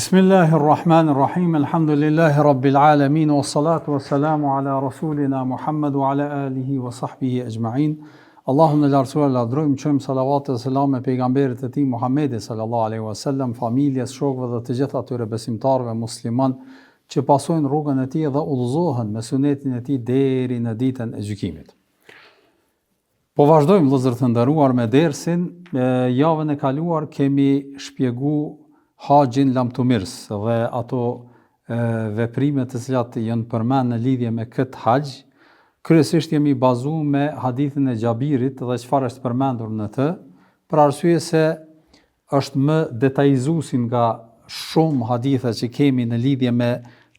Bismillahirrahmanirrahim, alhamdulillahi rabbil alamin, wa salatu wa salamu ala rasulina Muhammad wa ala alihi wa sahbihi ajma'in. Allahun e lartësuar lavdrojmë, qojmë salavat e selam me pejgamberit e tij Muhammedi sallallahu alaihi wasallam, familjes, shokëve dhe të gjithë atyre besimtarëve musliman që pasojnë rrugën e tij dhe udhëzohen me sunetin e tij deri në ditën e gjykimit. Po vazhdojmë vëllezër të nderuar me dersin. Javën e kaluar kemi shpjeguar haxhin lamtumirs dhe ato veprime të cilat janë përmend në lidhje me këtë haxh. Kryesisht jemi bazuar me hadithin e Xhabirit dhe çfarë është përmendur në të, për arsye se është më detajzuesi nga shumë hadithe që kemi në lidhje me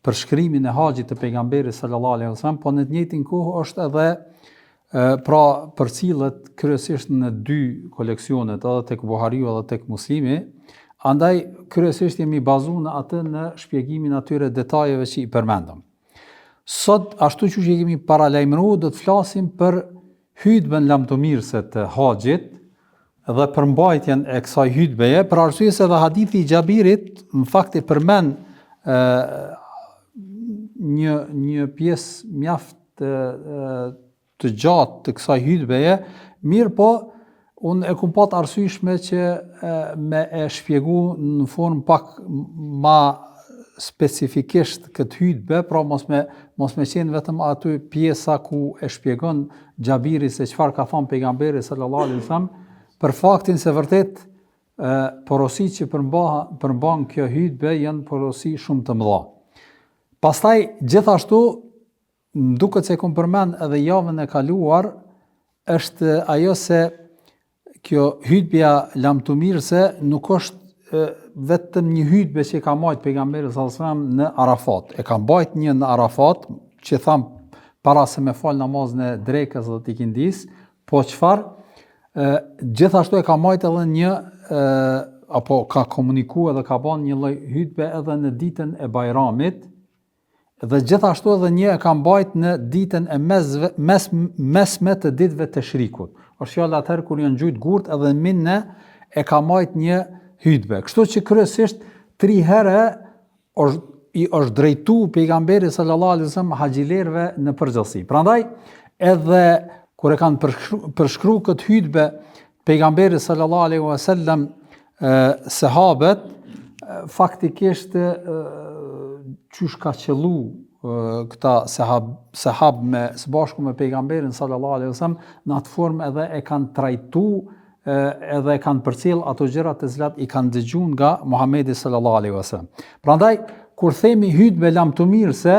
përshkrimin e haxhit të pejgamberit sallallahu alaihi wasallam, po në të njëjtin kohë është edhe përcillet kryesisht në dy koleksionet, edhe tek Buhariu edhe tek Muslimi. Andaj kryesisht jemi bazuar në atë në shpjegimin atyre detajeve që i përmendëm. Sot, ashtu që kemi paralajmëruar, do të flasim për hutbën lamtomirëse të haxhit dhe përmbajtjen e kësaj hutbeje, për arsye se edhe hadithi i Xhabirit në fakt i përmend një pjesë mjaft të gjatë të kësaj hutbeje, mirë po unë e kom pat arsyeshme që me e shpjegu në formë pak ma specifikisht këtë hutbe, pra mos me qenë vetëm aty pjesa ku e shpjegon Xhabiri se çfarë ka thënë pejgamberi sallallahu alaihi wasallam, për faktin se vërtet porositë që përmban kjo hutbe janë porosi shumë të mëdha. Pastaj gjithashtu duket se kom përmend edhe javën e kaluar, është ajo se kjo hutbja lamtumirëse nuk është vetëm një hutbe që ka marrë pejgamberi sallallahu alajhi wasallam në Arafat. E ka mbajt një në Arafat, që tham para se me fal namazin e drekës dhe të ikindis, po çfarë gjithashtu e ka marrë edhe një apo ka komunikuar dhe ka bën një lloj hutbe edhe në ditën e Bajramit, dhe gjithashtu edhe një e ka mbajt në ditën e mesme të ditëve të Shrikut. Është fjala atëherë kur janë gjujt gurt edhe minne e ka marrë një hutbe. Kështu që kryesisht 3 herë i është drejtuar pejgamberi sallallahu alaihi wasallam haxhilerëve në përgjithësi. Prandaj edhe kur e kanë përshkruar këtë hutbe pejgamberi sallallahu alaihi wasallam sahabët, faktikisht qysh ka qellu këta sahab me së bashku me pejgamberin sallallahu alaihi wasallam, në atë formë edhe e kanë trajtuar edhe e kanë përcjell ato gjëra të cilat i kanë dëgjuar nga Muhamedi sallallahu alaihi wasallam. Prandaj kur themi hutbe lamtumirëse,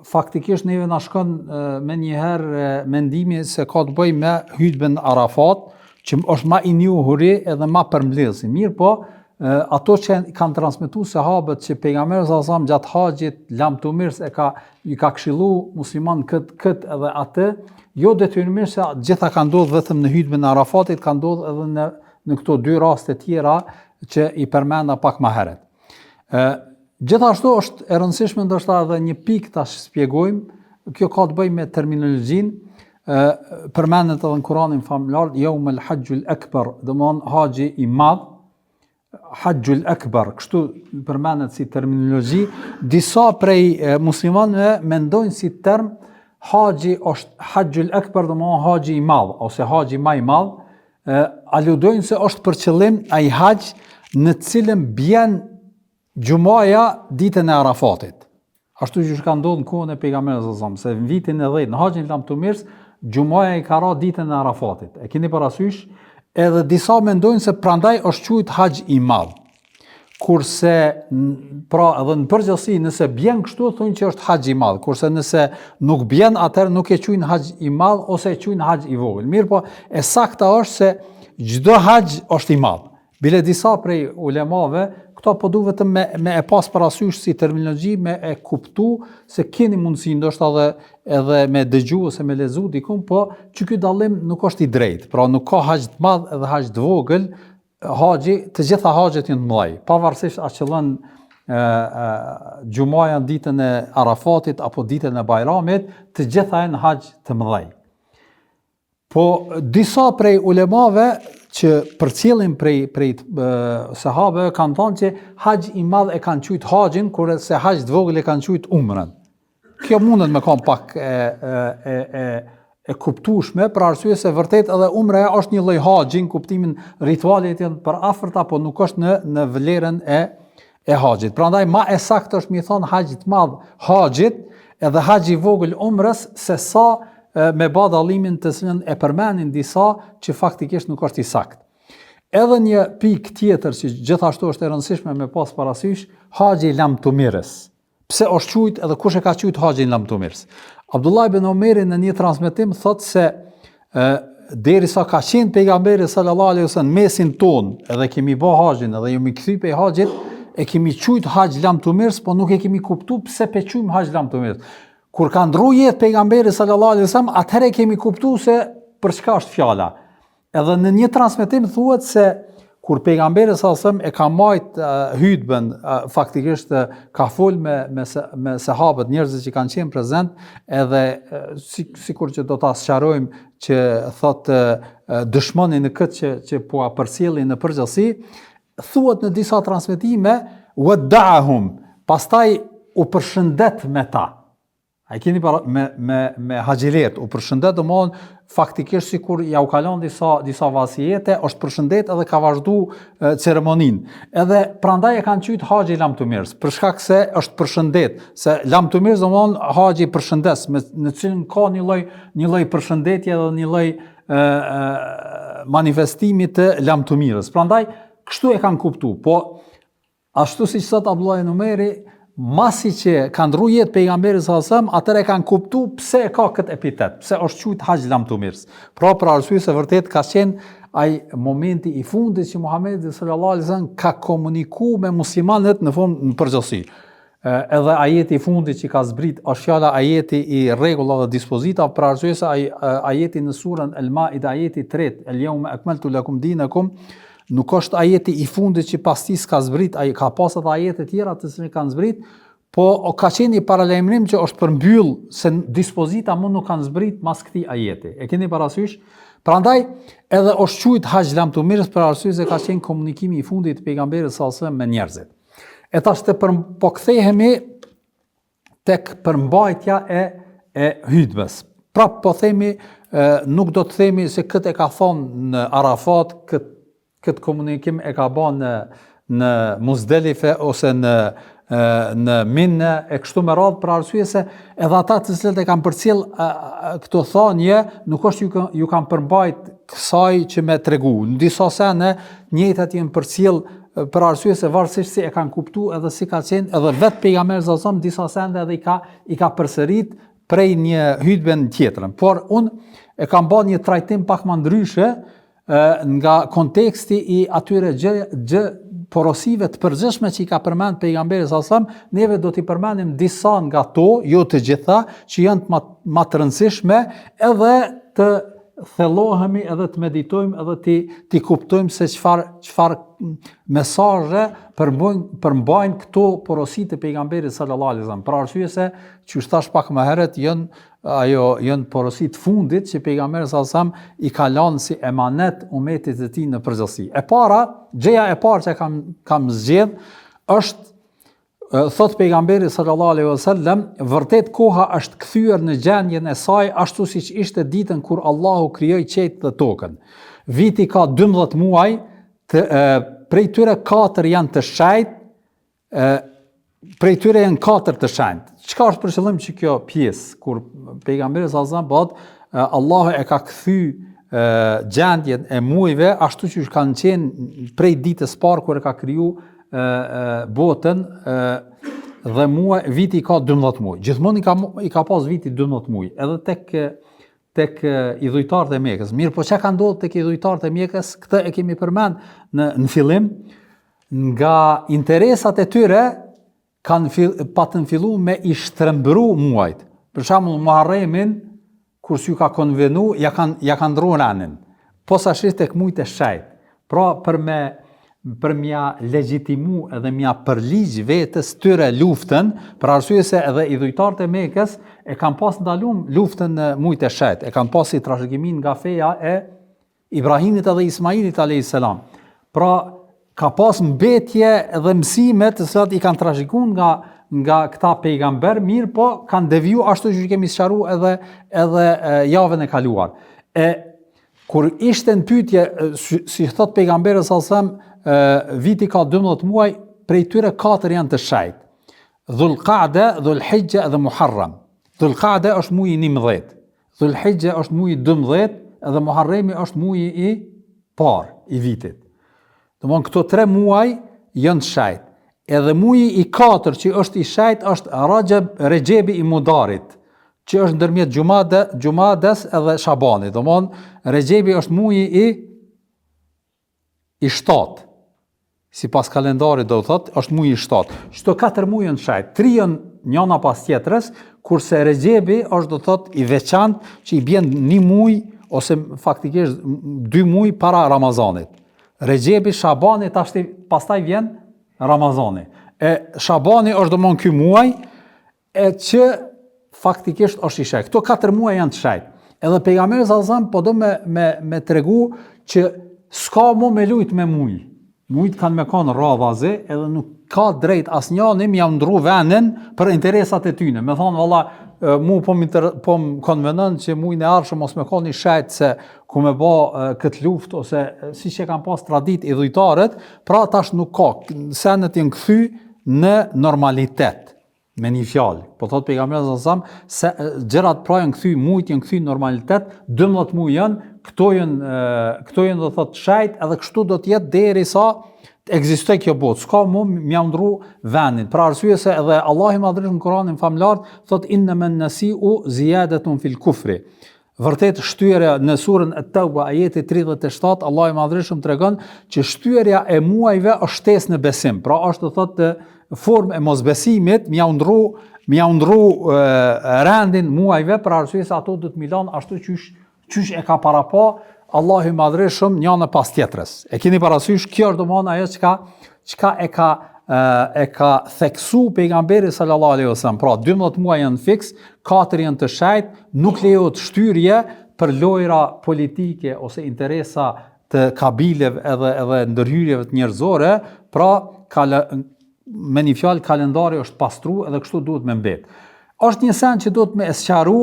faktikisht neve na shkon me njëherë mendimi se ka të bëjë me hutben Arafat, që është më i njohur edhe më përmbledhës. Mirë po, ato që kanë transmetuar sahabët që pejgamberi sallallahu alajhi wasallam gjatë haxhit lamtumirës i ka këshilluar musliman këtë edhe atë, jo detyrimisht se gjitha kanë ndodhur vetëm në hutben e Arafatit, kanë ndodhur edhe në këto 2 raste tjera që i përmenda pak më herët. Gjithashtu është e rëndësishme ndoshta edhe një pikë ta shpjegojmë, kjo ka të bëjë me terminologjinë, përmendet edhe në Kur'anin famlar, Yawmul Hajjul Akbar, domthon haxhi i madh, Hajjul Akbar, kështu përmendet si terminologji. Disa prej muslimanëve mendojnë si term haxhi është Hajjul Akbar, domthon haxhi i madh ose haxhi më i madh, aludojnë se është për qëllim ai haxh në të cilën bjen xumaja ditën e Arafatit. Ashtu që ka ndodhur në kohën e pejgamberit sallallahu alajhi wasallam, se në vitin e 10 në haxhin lamtumirës xumaja i ka ra ditën e Arafatit. E keni parasysh? Edhe disa mendojnë se prandaj është quajtur haxh i madh. Kurse pra edhe në përgjithësi nëse bjen kështu thonë që është haxh i madh, kurse nëse nuk bjen atëherë nuk e quajnë haxh i madh ose e quajnë haxh i vogël. Mirë po, e sakta është se çdo haxh është i madh. Bile disa prej ulemave këto po du vetëm me e pas parasysh si terminologji, me e kuptu se keni mundësi ndoshta edhe me dëgju ose me lezu dikun, po që ky dallim nuk është i drejtë. Pra nuk ka haxh të madh edhe haxh të vogël, haxhi, të gjitha haxhet janë të mëdha. Pavarësisht a qëllon xumaja ditën e Arafatit apo ditën e Bajramit, të gjitha janë haxh të mëdha. Po disa prej ulemave që përcjellin prej sahabëve kanë thënë që haxh i madh e kanë quajtur haxhin, kurse haxh të vogël e kanë quajtur umrën. Kjo mundet me kanë pak e kuptueshme, për arsye se vërtet edhe umra është një lloj haxhi në kuptimin ritualit janë për afërta, po nuk është në vlerën e haxhit. Prandaj më e saktë është mi thon haxhi të madh haxhit edhe haxhi i vogël umrës se sa me ba dallimin të cilën e përmenin disa që faktikisht nuk është i saktë. Edhe një pikë tjetër që gjithashtu është e rëndësishme me pas parasysh, haxhi i lamtumirës. Pse është quajtur edhe kush e ka quajtur haxhin lamtumirës? Abdullah ibn Omeri në një transmetim thotë se derisa ka qenë pejgamberi sallallahu alaihi wasallam mesin ton, edhe kemi bë haxhin, edhe jemi kthy pe haxhit, e kemi quajtur haxh lamtumirës, po nuk e kemi kuptuar pse pe quajmë haxh lamtumirës. Kur ka ndru jetë pejgamberi sallallahu alaihi wasallam, atëherë kemi kuptuar se për çka është fjala. Edhe në një transmetim thuhet se kur pejgamberi sallallahu alaihi wasallam e ka marrë hutbën, faktikisht ka fol me sahabët, njerëzit që kanë qenë prezent, edhe sikur që do ta sqarojmë që thotë dëshmoni në këtë që po a përcjellin në përgjithësi, thuhet në disa transmetime wada'ahum, pastaj u përshëndet me ta. A i keni para me haxhilet, u përshëndet domthon faktikisht sikur ja u kalon disa vasijete, është përshëndet edhe ka vazhdu ceremoninë. Edhe prandaj e kanë quajtur haxhi lamtumirës, për shkak se është përshëndet, se lamtumirës domthon haxhi përshëndes, në cilën ka një lloj përshëndetje edhe një lloj manifestimi të lamtumirës. Prandaj kështu e kanë kuptuar, po ashtu siç thot Abdullah ibn Omeri, masi që kanë ndru jetë pejgamberi sallallahu alajhi wasallam, atëre kanë kuptuar pse e ka këtë epitet, pse është quajtur haxh lamtumirës. Pra për arsye se vërtet ka qenë ai momenti i fundit që Muhamedi sallallahu alajhi wasallam ka komunikuar me muslimanët në formë në përgjithësi. Edhe ajeti i fundit që ka zbrit është fjala ajeti i rregullave dhe dispozitave, për arsye se ajeti në surën El-Maida, ajeti 3, El-Yawma akmaltu lakum dinakum, nuk është ajeti i fundit që pastis ka zbrit, ka pas edhe ajete tjera të cilën kanë zbrit, po ka qenë i paralajmërim që është përmbyll se dispozita më nuk kanë zbrit mas këtij ajeti. E keni parasysh? Prandaj edhe është quajtur haxh lamtumirës për arsye se ka qenë komunikimi i fundit të pejgamberit sallallahu alajhi wasallam me njerëzit. E tash po kthehemi tek përmbajtja e hutbes. Prap po themi, nuk do të themi se këtë e ka thonë në Arafat, këtë komunikim e ka bën në Muzdelife ose në Minë e kështu me radhë, për arsye se edhe ata të cilët e kanë përcjell këto thënie nuk është ju kanë përmbajt kësaj që me tregu. Në disa sene njëjtat janë përcjell për arsye se varësisht si e kanë kuptuar edhe si ka qenë, edhe vetë pejgamberi sallallahu alajhi wasallam disa sene edhe i ka përsërit prej një hutbe tjetër. Por unë e kam bën një trajtim pak më ndryshe nga konteksti i atyre gjë porosive të përgjithshme që i ka përmend pejgamberi sallallahu alajhi wasallam, neve do t'i përmendim disa nga to, jo të gjitha, që janë më të rëndësishme, edhe të thellohemi edhe të meditojmë edhe ti kuptojmë se çfarë mesazhe përmbajnë këto porosit të pejgamberit sallallahu alajhi wasallam. Për arsye se që thash pak më herët janë porosit fundit që pejgamberi sallallahu alajhi wasallam i ka lënë si emanet umetit të tij në përgjithësi. Gjëja e parë që kam zgjedh është thot pejgamberi sallallahu alaihi wasallam, vërtet koha është kthyer në gjendjen e saj ashtu siç ishte ditën kur Allahu krijoi qiellin dhe tokën. Viti ka 12 muaj, prej tyre 4 janë të shenjtë, prej tyre janë 4 të shenjtë. Çka është për qëllim që kjo pjesë kur pejgamberi sallallahu alaihi wasallam Allahu e ka kthy gjendjen e muajve ashtu siç kanë qenë prej ditës parë kur e ka kriju botën dhe viti ka 12 muaj. Gjithmonë i ka pas viti 12 muaj, edhe tek idhujtarët e Mekës. Mirë, po çka ka ndodhur tek idhujtarët e Mekës, këtë e kemi përmend në fillim, nga interesat e tyre patën fillu me i shtrembru muajt. Për shembull, Muharremin, kur s'ju ka konvenu, ja kanë ndruar anin. Posaçërisht tek muajt e shejt. Pra për mja legjitimu edhe mja përligj vetës tyre luftën, për arsye se edhe idhujtarët e Mekës e kanë pas ndalum luftën në muajt e shejt, e kanë pas si trashëgimin nga feja Ibrahimit edhe Ismailit a.s. Pra, ka pas mbetje dhe mësimet të cilat i kanë trashëguar nga këta pejgamber, mirë po kanë deviju ashtu që kemi sqaru edhe javën e kaluar. Kur ishte në pyetje, si thot pejgamberi viti ka 12 muaj, prej tyre 4 janë të shajt. Dhul-Qa'da, Dhul-Hijja dhe Muharram. Dhul-Qa'da është muji 11, Dhul-Hijja është muji 12 dhe Muharremi është muji i parë i vitit. Domthon këto 3 muaj janë të shajt. Edhe muji i 4 që është i shajt është Regjebi i Mudarit, që është ndërmjet Gjumades edhe Shabanit. Domthon Regjebi është muji i 7. Sipas kalendarit do thotë është muji i 7. Çdo 4 muaj janë shajt, 3 janë njëna pas tjetrës, kurse Regjebi është do thotë i veçantë që i bën 1 muaj ose faktikisht 2 muaj para Ramazanit. Regjebi, Shabani, pastaj vjen Ramazani. Shabani është domthon ky muaj që faktikisht është i shajt. Këto 4 muaj janë të shajt. Edhe pejgamberi sallallahu po do me tregu që s'ka me lujt me muj. Mujt kanë me kanë radhazi edhe nuk ka drejt asnjëni m'ia ndru vendin për interesat e tyne. Me thonë valla mu po më konvenon që mujin e ardhshëm mos me kanë i shajt se ku me bë këtë luftë ose siç e kanë pas traditë i dhujtarët, pra tash nuk ka. Senet janë kthy në normalitet. Me një fjalë. Po thot pejgamberi sallallahu se gjërat pra janë kthy, mujt janë kthy në normalitet, 12 muaj janë, këto janë do thot shajt, edhe kështu do të jetë derisa të ekzistojë kjo botë. S'ka m'ia ndru vendin. Për arsye se edhe Allahu i Madhërisht në Kur'anin famlar thot innaman nasi'u ziyadatun fil kufri. Vërtet shtyerja në surën At-Tauba ajeti 37 Allahu i Madhërisht tregon që shtyerja e muajve është shtesë në besim. Pra është do thotë formë e mosbesimit, m'ia ndru rendin muajve për arsye se ato do të milon ashtu qysh e ka para pa Allahu i Madhërisht njëna pas tjetrës. E keni parasysh, kjo është domosdoshmë ajo çka e ka theksu pejgamberi sallallahu alaihi wasallam. Pra 12 muaj janë fiks, 4 janë të shajt, nuk lejohet shtyrje për lojra politike ose interesa të kabileve edhe ndërhyrjeve të njerëzore, pra me një fjalë kalendari është pastru edhe kështu duhet me mbet. Është një sen që duhet me sqaru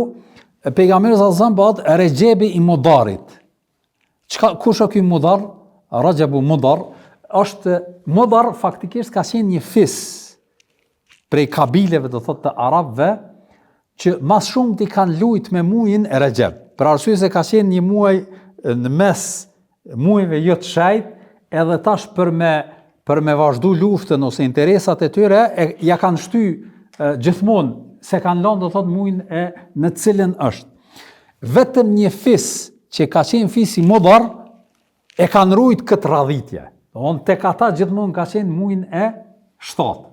pejgamberi sallallahu alaihi wasallam Regjebi i Mudarit. Kush është ky Mudar? Rajebu Mudar është Mudar faktikisht ka qenë një fis prej kabileve do thotë të arabëve që mas shumë t'i kanë lujt me muajin e Rejeb. Për arsye se ka qenë një muaj në mes muajve jo të shajt, edhe tash për me vazhdu luftën ose interesat e tyre, ja kanë shty gjithmonë se kanë lënë do thotë muajin në cilën është. Vetëm një fis që ka qenë fisi Mudar e kanë rujt këtë radhitje. Tek ata gjithmonë ka qenë muajin e 7.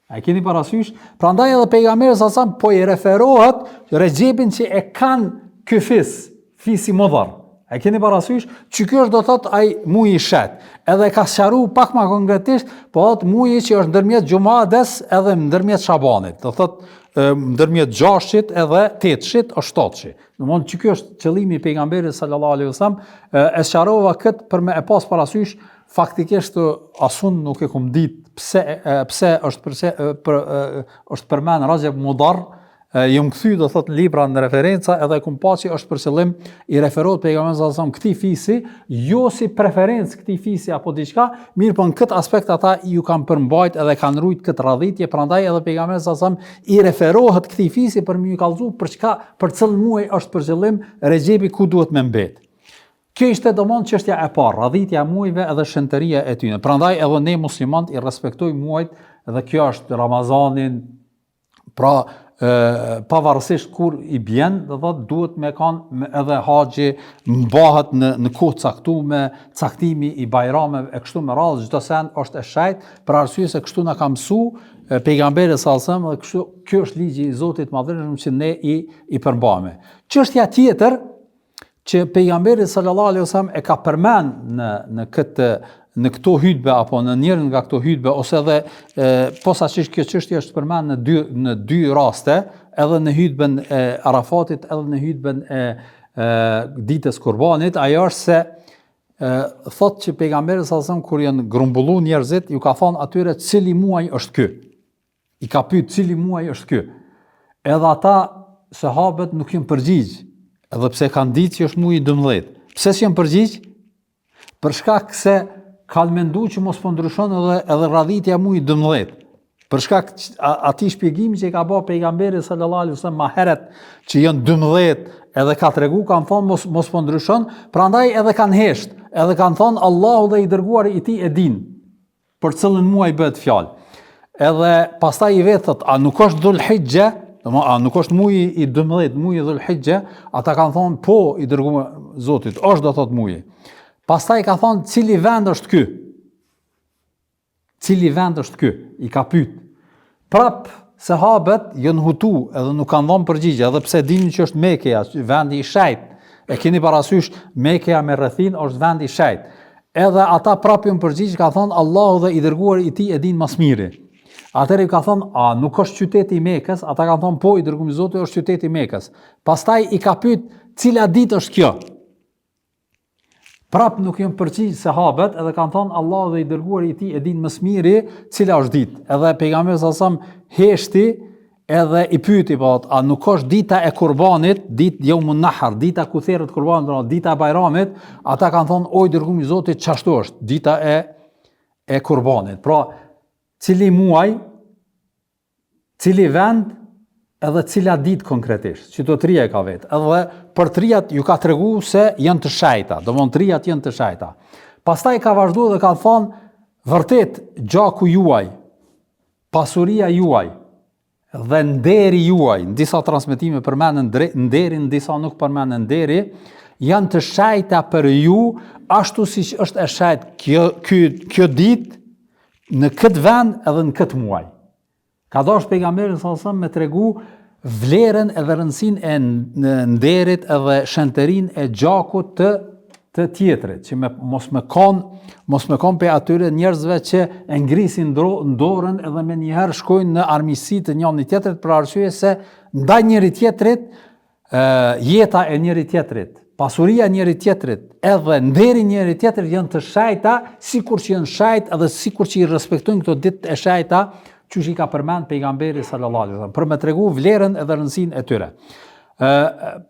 A keni parasysh? Prandaj edhe pejgamberi sallallahu po i referohet Rejebin që e kanë ky fisi Mudar. A keni parasysh? Që kjo është do thotë ai muaji i shet. Edhe ka sqaruar pak më konkretisht, po thotë muaji që është ndërmjet Xumades edhe ndërmjet Shabanit. Do thotë ndërmjet 6-shit edhe 8-shit është 7-shit. Domthonë që ky është qëllimi i pejgamberit sallallahu alaihi wasallam, e sqarova këtë për me e pas parasysh, faktikisht asun nuk e kam ditë pse është përmend Rajeb Mudar, jam kthy do thotë në libra në referenca edhe kum pa që është për qëllim i referohet pejgamberit sallallahu alaihi wasallam këtij fisi, jo si preferencë këtij fisi apo diçka, mirë po në këtë aspekt ata ju kanë përmbajt edhe kanë rujt këtë radhitje, prandaj edhe pejgamberi sallallahu alaihi wasallam i referohet këtij fisi për më kallëzu për cilën muaj është për qëllim Regjebi ku duhet me mbet. Kjo ishte domosdoshmë çështja e parë, radhitja e muajve edhe shenjtëria e tyre. Prandaj edhe ne muslimanët i respektojmë muajt dhe kjo është Ramazanin, pra pavarësisht kur i bjen, do thotë duhet me kanë edhe haxhi mbahet në kohë caktuar, caktimi i bajrameve e kështu me radhë, çdo sen është e shajt, për arsye se kështu na ka mësuar pejgamberi sallallahu alajhi wasallam dhe kështu ky është ligji i Zotit Madhërisht që ne i përmbajmë. Çështja tjetër që pejgamberi sallallahu alajhi wasallam e ka përmend në këto hutbe apo në njërin nga këto hutbe ose edhe posaçërisht kjo çështje është përmend në dy raste, edhe në hutben e Arafatit edhe në hutben e ditës Kurbanit, ajo është se thot që pejgamberi sallallahu kur janë grumbullu njerëzit, ju ka thonë atyre cili muaj është ky. I ka pyet cili muaj është ky. Edhe ata sahabët nuk janë përgjigj, edhe pse kanë ditë që është muaji 12. Pse s'janë përgjigj? Për shkak se kanë menduar që mos po ndryshon edhe radhitja muajit 12. Për shkak atij shpjegimi që ka bërë pejgamberi sallallahu alaihi wasallam më herët që janë 12 edhe ka tregu, kanë thonë mos po ndryshon, prandaj edhe kanë hesht, edhe kanë thonë Allahu dhe i dërguari i tij e din për cilën muaj bëhet fjalë. Edhe pastaj i vetët, a nuk është Dhul-Hijja, a nuk është muaji i 12, muaji i Dhul-Hijja, ata kanë thonë po i dërguar Zotit, është do thot muaji. Pastaj ka thonë cili vend është ky? Cili vend është ky? I ka pyet. Prap sahabët janë hutu edhe nuk kanë dhënë përgjigje, edhe pse dinin që është Mekja, vendi i shejt. E keni parasysh Mekja me rrethin është vendi i shejt. Edhe ata prap janë përgjigj, ka thonë Allahu dhe i dërguari i tij e din më së miri. Atëherë ka thonë, a nuk është qyteti i Mekës? Ata kanë thonë po i dërguari i Zotit është qyteti i Mekës. Pastaj i ka pyet cila ditë është kjo? Prap nuk janë përgjigj sahabët, edhe kanë thonë Allahu dhe i dërguari i tij e din më së miri cila është ditë. Edhe pejgamberi sallallahu heshti edhe i pyeti po, a nuk është dita e Kurbanit, ditë Yawmun Nahr, dita ku therrët Kurbanit, dita e Bajramit? Ata kanë thonë o i dërguari i Zotit çashtu është, dita e Kurbanit. Pra, cili muaj, cili vend, edhe cila ditë konkretisht, që to trija e ka vetë. Edhe për trijat ju ka tregu se janë të shajta, domthon trijat janë të shajta. Pastaj ka vazhduar dhe ka thonë, vërtet gjaku juaj, pasuria juaj dhe nderi juaj, në disa transmetime përmenden nderin, në disa nuk përmenden nderi, janë të shajta për ju, ashtu siç është e shajt kjo ditë në këtë vend edhe në këtë muaj. Ka dashur pejgamberi sallallahu alajhi wasallam me tregu vlerën edhe rëndësinë e nderit edhe shenjtërinë e gjakut të tjetrit, që mos me kon pe atyre njerëzve që e ngrisin dorën edhe me njëherë shkojnë në armiqësi të njëri tjetrit për arsye se ndaj njëri tjetrit jeta e njëri tjetrit, pasuria e njëri tjetrit, edhe nderi njëri tjetrit janë të shajta, sikur që janë shajt edhe sikur që i respektojnë këto ditë e shajta, që i ka përmend pejgamberi sallallahu alaihi wasallam, për me tregu vlerën edhe rëndësinë e tyre.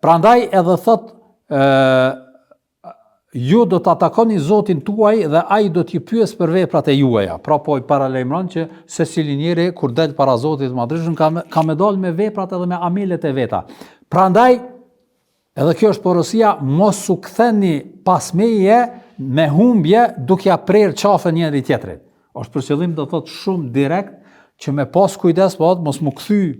Prandaj edhe thot, ju do të atakoni Zotin tuaj dhe ai do t'ju pyes për veprat e juaja. Pra po i paralajmëron që secili njeri kur del para Zotit të Madhërisht ka me dalë me veprat edhe me amelet e veta. Prandaj edhe kjo është porosia, mos u ktheni pas meje me humbje duke ja prerë qafën njëri tjetrit. Është për qëllim do thot shumë direkt që me pas kujdes mos mu kthy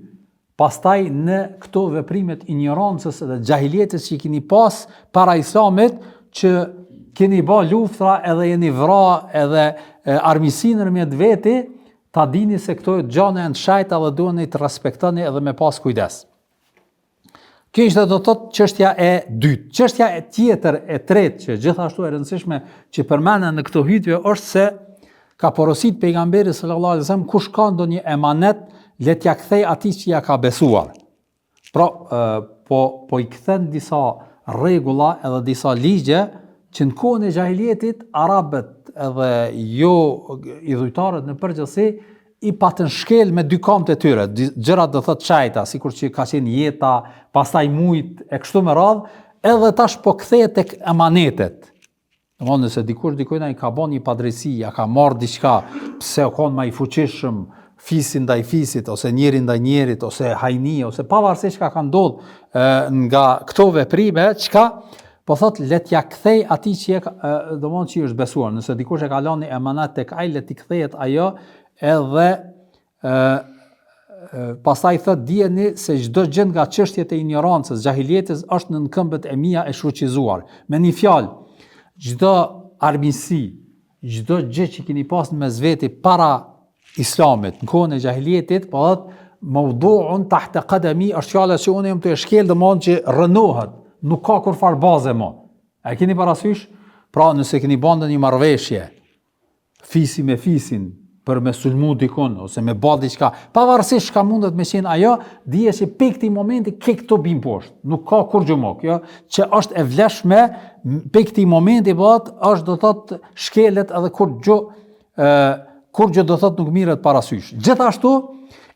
pastaj në këto veprimet ignorancës dhe xahilietes që keni pas para Islamit, që keni bë luftra edhe jeni vra edhe armiqësinë ndërmjet veti, ta dini se këto gjëra janë të shajta dhe duhen të respektoni edhe me pas kujdes. Kjo ishte do të thotë çështja e dytë. Çështja e tjetër e tretë që gjithashtu e rëndësishme që përmenden në këto hutbë është se ka porosit pejgamberi sallallahu alaihi wasallam kush ka ndonjë emanet, le t'ja kthej atij që ja ka besuar. Pra, po i kthen disa rregulla edhe disa ligje që në kohën e xahilietit arabët edhe jo idhujtarët në përgjithësi i patën shkel me dy kamët e tyre, gjërat do thotë çajta, sikur që ka qenë jeta, pastaj mujt e kështu me radhë, edhe tash po kthehet tek emanetet. Domthonë nëse dikujt ai ka bën një padrejsi, ja ka marrë diçka, pse u kon më i fuqishëm, fisi ndaj fisit, ose njeri ndaj njerit, ose hajni, ose pavarësisht çka ka ndodhur nga këto veprime, çka po thot le t'ja kthej atij që domthonë që është besuar. Nëse dikush e ka lënë emanat tek ai, le t'i kthehet ajo, edhe pastaj thot dijeni se çdo gjë nga çështjet e ignorancës, xahilietes është në këmbët e mia e shfuqizuar. Me një fjalë, çdo armiqësi, çdo gjë që keni pas në mes veti para Islamit, në kohën e xahilietit, po thot mawdu'un tahta qadami, është fjala që unë jam të shkel domthonjë që rënohet, nuk ka kurfar baze më. A keni parasysh? Pra nëse keni bën ndonjë marrëveshje, fisi me fisin, për me sulmu dikun, ose me ba diçka, pavarësisht çka mundet me qenë ajo, dije që pe këtij momenti ke këto bim poshtë. Nuk ka kur gjumok, jo, që është e vlefshme pe këtij momenti është do thot shkelet edhe kur gjë do thot nuk mirret parasysh. Gjithashtu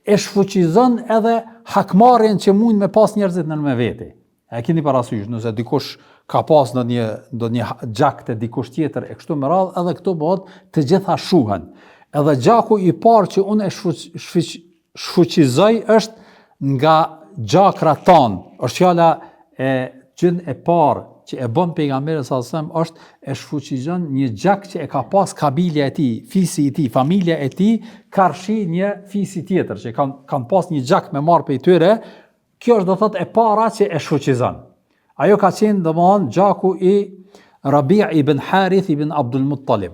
e shfuqizon edhe hakmarrjen që mund me pas njerëzit në me veti. E keni parasysh, nëse dikush ka pas ndonjë gjak të dikush tjetër e kështu me radhë, edhe këto bëhet të gjitha shuhen. Edhe gjaku i parë që unë e shfuqizoj është nga gjakra tanë. Është fjala e gjën e parë që e bën pejgamberi sallallahu alajhi wasallam është e shfuqizon një gjak që e ka pas kabilja e tij, fisi i tij, familja e tij, karshi një fisi tjetër që kanë pas një gjak me marr prej tyre. Kjo është do thot e para që e shfuqizon. Ajo ka qenë domthon gjaku i Rabi' ibn Harith ibn Abdul Muttalib.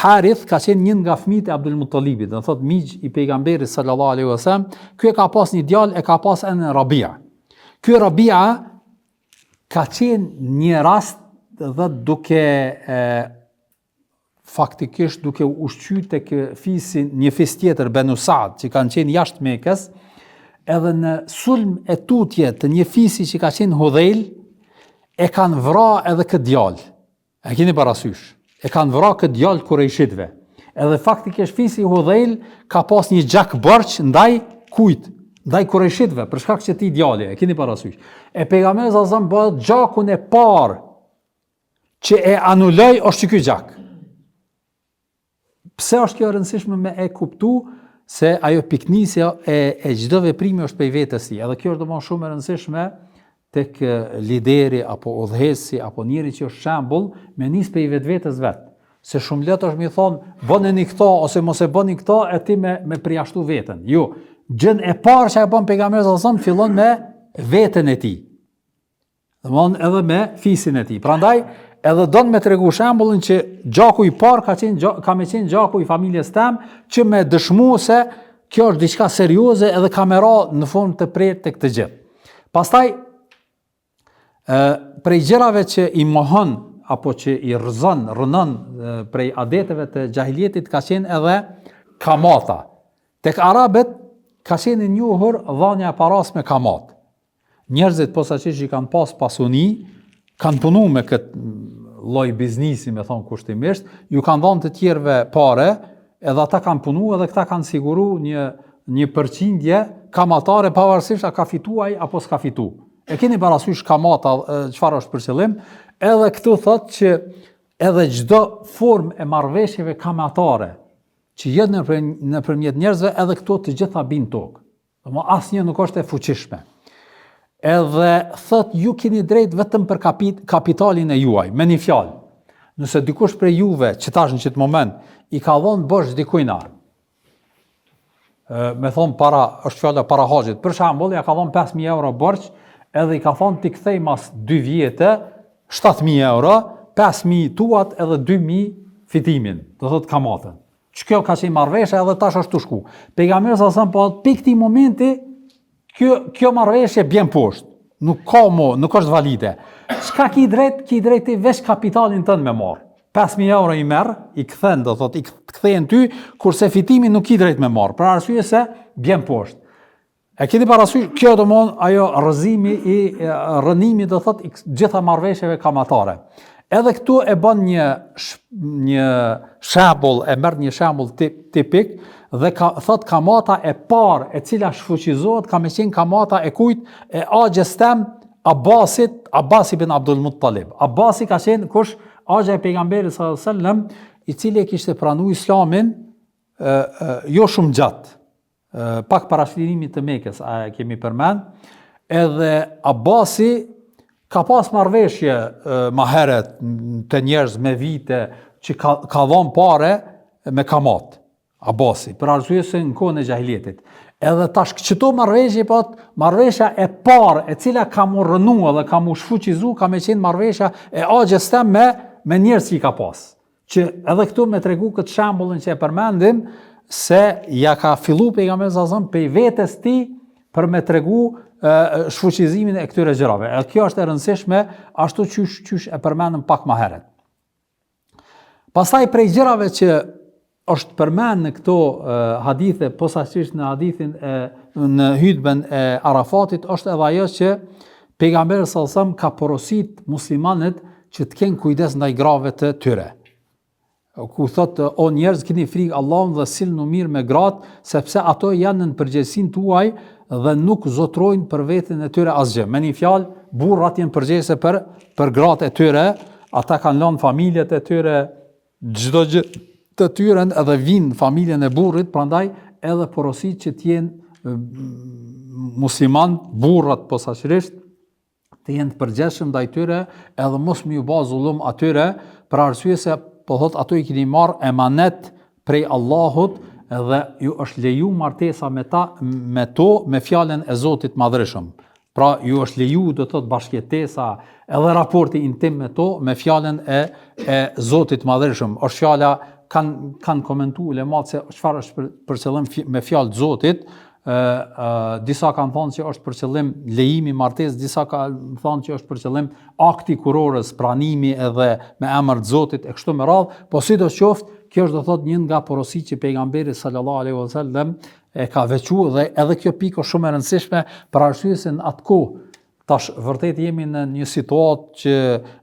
Harith ka qenë një nga fëmijët e Abdul Muttalibit, do thot miq i pejgamberit sallallahu alaihi wasallam. Ky e ka pas një djalë, e ka pas emrin Rabi'. Ky Rabi'a ka qenë një rast dhe faktikisht duke ushqyer tek një fis tjetër Banu Saad që kanë qenë jashtë Mekës, edhe në sulm e tutje të një fisi që ka qenë Hudhejl, e kanë vrarë edhe këtë djalë. E keni parasysh? E kanë vrarë këtë djalë Kurejshitëve. Edhe faktikisht fisi Hudhejl ka pas një gjak borx ndaj kujt? Ndaj Kurejshitëve, për shkak që ti djali, e keni parasysh. E pejgamberi sallallahu alajhi wasallam bëhet gjakun e parë që e anuloi është ky gjak. Pse është kjo e rëndësishme me e kuptu? Se ajo piknisja e çdo veprimi është prej vetes tij. Edhe kjo është domosdoshmë shumë e rëndësishme tek lideri apo udhëheci apo njëri që është shembull me nis prej vetvetes vet. Se shumë lehtë është mi thonë bëneni këto ose mos e bëni këto e ti me përjashtu veten. Jo, gjën e parë që e bën pejgamberi sallallahu alajhi wasallam fillon me veten e tij. Domthon edhe me fisin e tij. Prandaj edhe don me tregu shembullin që gjaku i parë ka me qenë gjaku i familjes tem, që me dëshmu se kjo është diçka serioze edhe ka me ra në formë të prerë të këtë gjithë. Pastaj, prej gjërave që i mohon, apo që i rënon prej adeteve të gjahiljetit, ka qenë edhe kamata. Tek arabet ka qenë njohur dhënia e paras me kamat. Njerëzit posaçërisht që kanë pas pasuni, kanë punu me këtë lloj biznisi, me thonë kushtimisht, ju kanë dhënë të tjerëve pare, edhe ata kanë punu edhe këta kanë siguru një përqindje kamatare pavarësisht a ka fituaj apo s'ka fitu. E keni parasysh kamata çfarë është për qëllim? Edhe këtu thotë që edhe çdo formë e marrëveshjeve kamatare që jetë nëpërmjet njerëzve, edhe këto të gjitha bin tokë. Domethënë asnjë nuk është e fuqishme. Edhe thot ju keni drejt vetëm për kapitalin e juaj, me një fjalë. Nëse dikush prej juve, që tash në qëtë moment, i ka dhënë borxh dikujna, me thonë është fjala para haxhit, për shembull, ja ka dhënë 5.000 euro borxh, edhe i ka thonë ti kthej mas 2 vjetë 7.000 euro, 5.000 tuat edhe 2.000 fitimin, do thot kamatën. Që kjo ka qenë marrëveshje edhe tash është të shku. Pejgamberi sallallahu alajhi wasallam po pikë këtij momenti kjo marrëveshje bjen poshtë. Nuk është valide. Çka ki drejt veç kapitalin tënd me marr. 5.000 euro i merr, i kthen, do thot, i kthehen ty, kurse fitimin nuk ki drejt me marr, për arsye se bjen poshtë. E keni parasysh, kjo domthon ajo rënimi do thot i gjitha marrëveshjeve kamatare. Edhe këtu e bën një shembull, e merr një shembull tipik dhe thot kamata e parë e cila shfuqizohet ka me qenë kamata e kujt? E axhes tem Abbas ibn Abdul Muttalib. Abbasi ka qenë kush? Axha e pejgamberit sallallahu alajhi wasallam, i cili e kishte pranuar Islamin jo shumë gjatë, pak para shlirimit të Mekës, a kemi përmend. Edhe Abbasi ka pas marrëveshje më herët të njerëz me vite që ka dhënë pare me kamat. Abbasi, për arsye se në kohën e xahiljetit. Edhe tash çto marrëveshja e parë e cila ka mu rënua dhe ka mu shfuqizu, ka me qenë marrëveshja e axhes tem me njerëz që i ka pas. Që edhe këtu me tregu këtë shembullin që e përmendim, se ja ka fillu pejgamberi sallallahu alajhi wasallam pej vetes tij për me tregu shfuqizimin e këtyre gjërave. Edhe kjo është e rëndësishme, ashtu qysh e përmendëm pak më herët. Pastaj prej gjërave që është përmend në këto hadithe, posaçërisht në hadithin në hutben e Arafatit, është edhe ajo që pejgamberi sallallahu alajhi wasallam ka porosit muslimanët që të kenë kujdes ndaj grave të tyre. Ku thotë, o njerëz, keni frikë Allahun dhe sillni mirë me gratë, sepse ato janë në përgjegjësinë tuaj dhe nuk zotrojnë për veten e tyre asgjë. Me një fjalë, burrat janë përgjegjëse për gratë e tyre, ata kanë lënë familjet e tyre, çdo gjë të tyre edhe vinë familjen e burrit, prandaj edhe porosit që të jenë musliman, burrat posaçërisht, të jenë të përgjegjshëm ndaj tyre, edhe mos më ju bë zullum atyre, për arsye se po thot ato i keni marrë emanet prej Allahut dhe ju është leju martesa me fjalën e Zotit Madhreshëm. Pra ju është leju, do thot, bashkëjetesa edhe raporti intim me to me fjalën e Zotit Madhreshëm. Është fjala kanë komentuar ulemat se çfarë është për qëllim me fjalë të Zotit. Disa kanë thënë që është për qëllim lejimi martesë, disa kanë thënë që është për qëllim akti kurorës, pranimi edhe me emër të Zotit e kështu me radhë, po sidoqoftë, kjo është do thot një nga porositë që pejgamberi sallallahu alaihi wasallam e ka veçuar dhe edhe kjo pikë është shumë e rëndësishme për arsye se në atë kohë tash vërtet jemi në një situatë që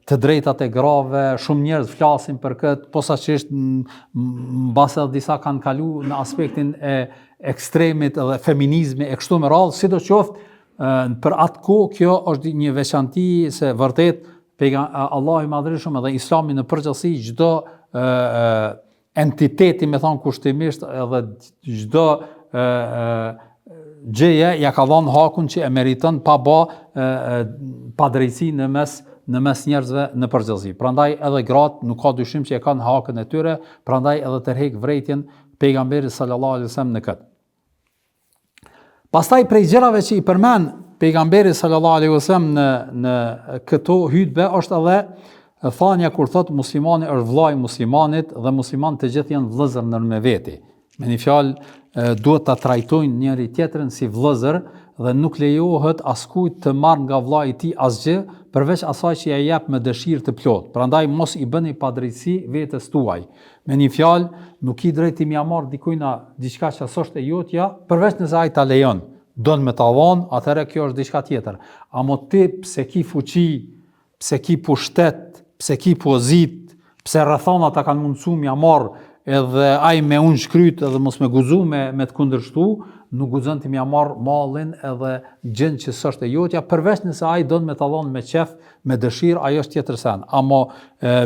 të drejtat e grave, shumë njerëz flasin për këtë, posaçërisht mbase disa kanë kaluar në aspektin e ekstremit edhe feminizmi e kështu me radhë, sidoqoftë për atë kohë kjo është një veçanti se vërtet Allahu i Madhreshëm edhe Islami në përgjithësi çdo entiteti, me thënë kushtimisht, edhe çdo gjëje ja ka dhënë hakun që e meriton pa drejtësi në mes njerëzve në përgjithësi. Prandaj edhe gratë nuk ka dyshim që e kanë hakën e tyre, prandaj edhe tërheq vërejtjen pejgamberi sallallahu alaihi wasallam në këtë. Pastaj prej gjërave që i përmend pejgamberi sallallahu alaihi wasallam në këto hutbe është edhe thania kur thot muslimani është vllai i muslimanit dhe muslimanët të gjithë janë vëllezër ndër me veti. Me një fjalë duhet ta trajtojnë njëri tjetrin si vëllezër dhe nuk lejohet askujt të marrë nga vllai i tij asgjë përveç asaj që ja jep me dëshirë të plotë. Prandaj mos i bëni padrejtësi vetes tuaj. Me një fjalë, nuk i drejt t'ia marr dikujt diçka që s'është e jotja, përveç nëse ai ta lejon. Don me ta dhon, atëherë kjo është diçka tjetër. Amo ti pse ki fuqi, pse ki pushtet, pse ki pozit, pse rrethana ta kanë mundsuar m'ia marr edhe ai me unë shkryt edhe mos me guxu me të kundërshtu, nuk guxon të m'ia marr mallin edhe gjën që s'është e jotja, përveç nëse ai don me ta dhon me qef, me dëshirë, ajo është tjetër sen. Amo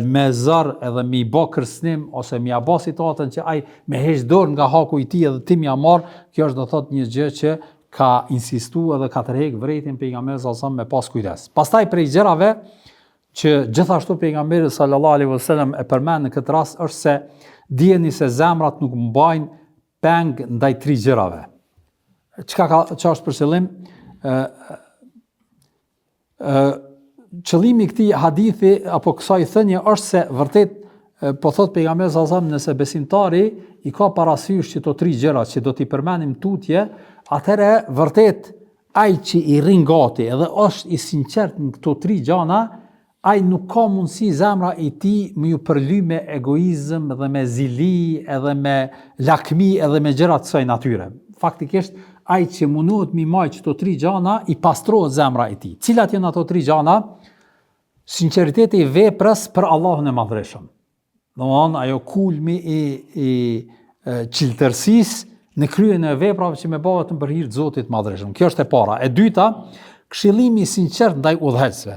me zër edhe mi bë kërcënim ose m'ia bë situatën që ai me heq dorë nga haku i tij edhe ti m'ia marr, kjo është do thot një gjë që ka insistuar edhe ka tërheq vërejtjen pejgamberit sallallahu alajhi wasallam me pas kujdes. Pastaj prej gjërave që gjithashtu pejgamberi sallallahu alajhi wasallam e përmend në këtë rast është se dijeni se zemrat nuk mbajnë peng ndaj 3 gjërave. Çfarë është për qëllim? Qëllimi i këtij hadithi apo kësaj thënie është se vërtet po thot pejgamberi sallallahu alajhi wasallam nëse besimtari i ka parasysh që to 3 gjëra që do t'i përmendim tutje, atëherë vërtet ai që i rrin gati edhe është i sinqert në këto 3 gjëra, ai nuk ka mundësi zemra i tij më ju përly me egoizëm dhe me zili edhe me lakmi edhe me gjëra të kësaj natyre. Faktikisht ai që mundohet mi marrë këto 3 gjëra i pastrohet zemra e tij. Cilat janë ato 3 gjëra? Sinqeriteti i veprës për Allahun e Madhreshëm. Domthonë ajo kulmi i çiltërsisë në kryen e veprave që më bëhet për hir të Zotit Madhreshëm. Kjo është e para. E dyta, këshillimi i sinqert ndaj udhëheqësve.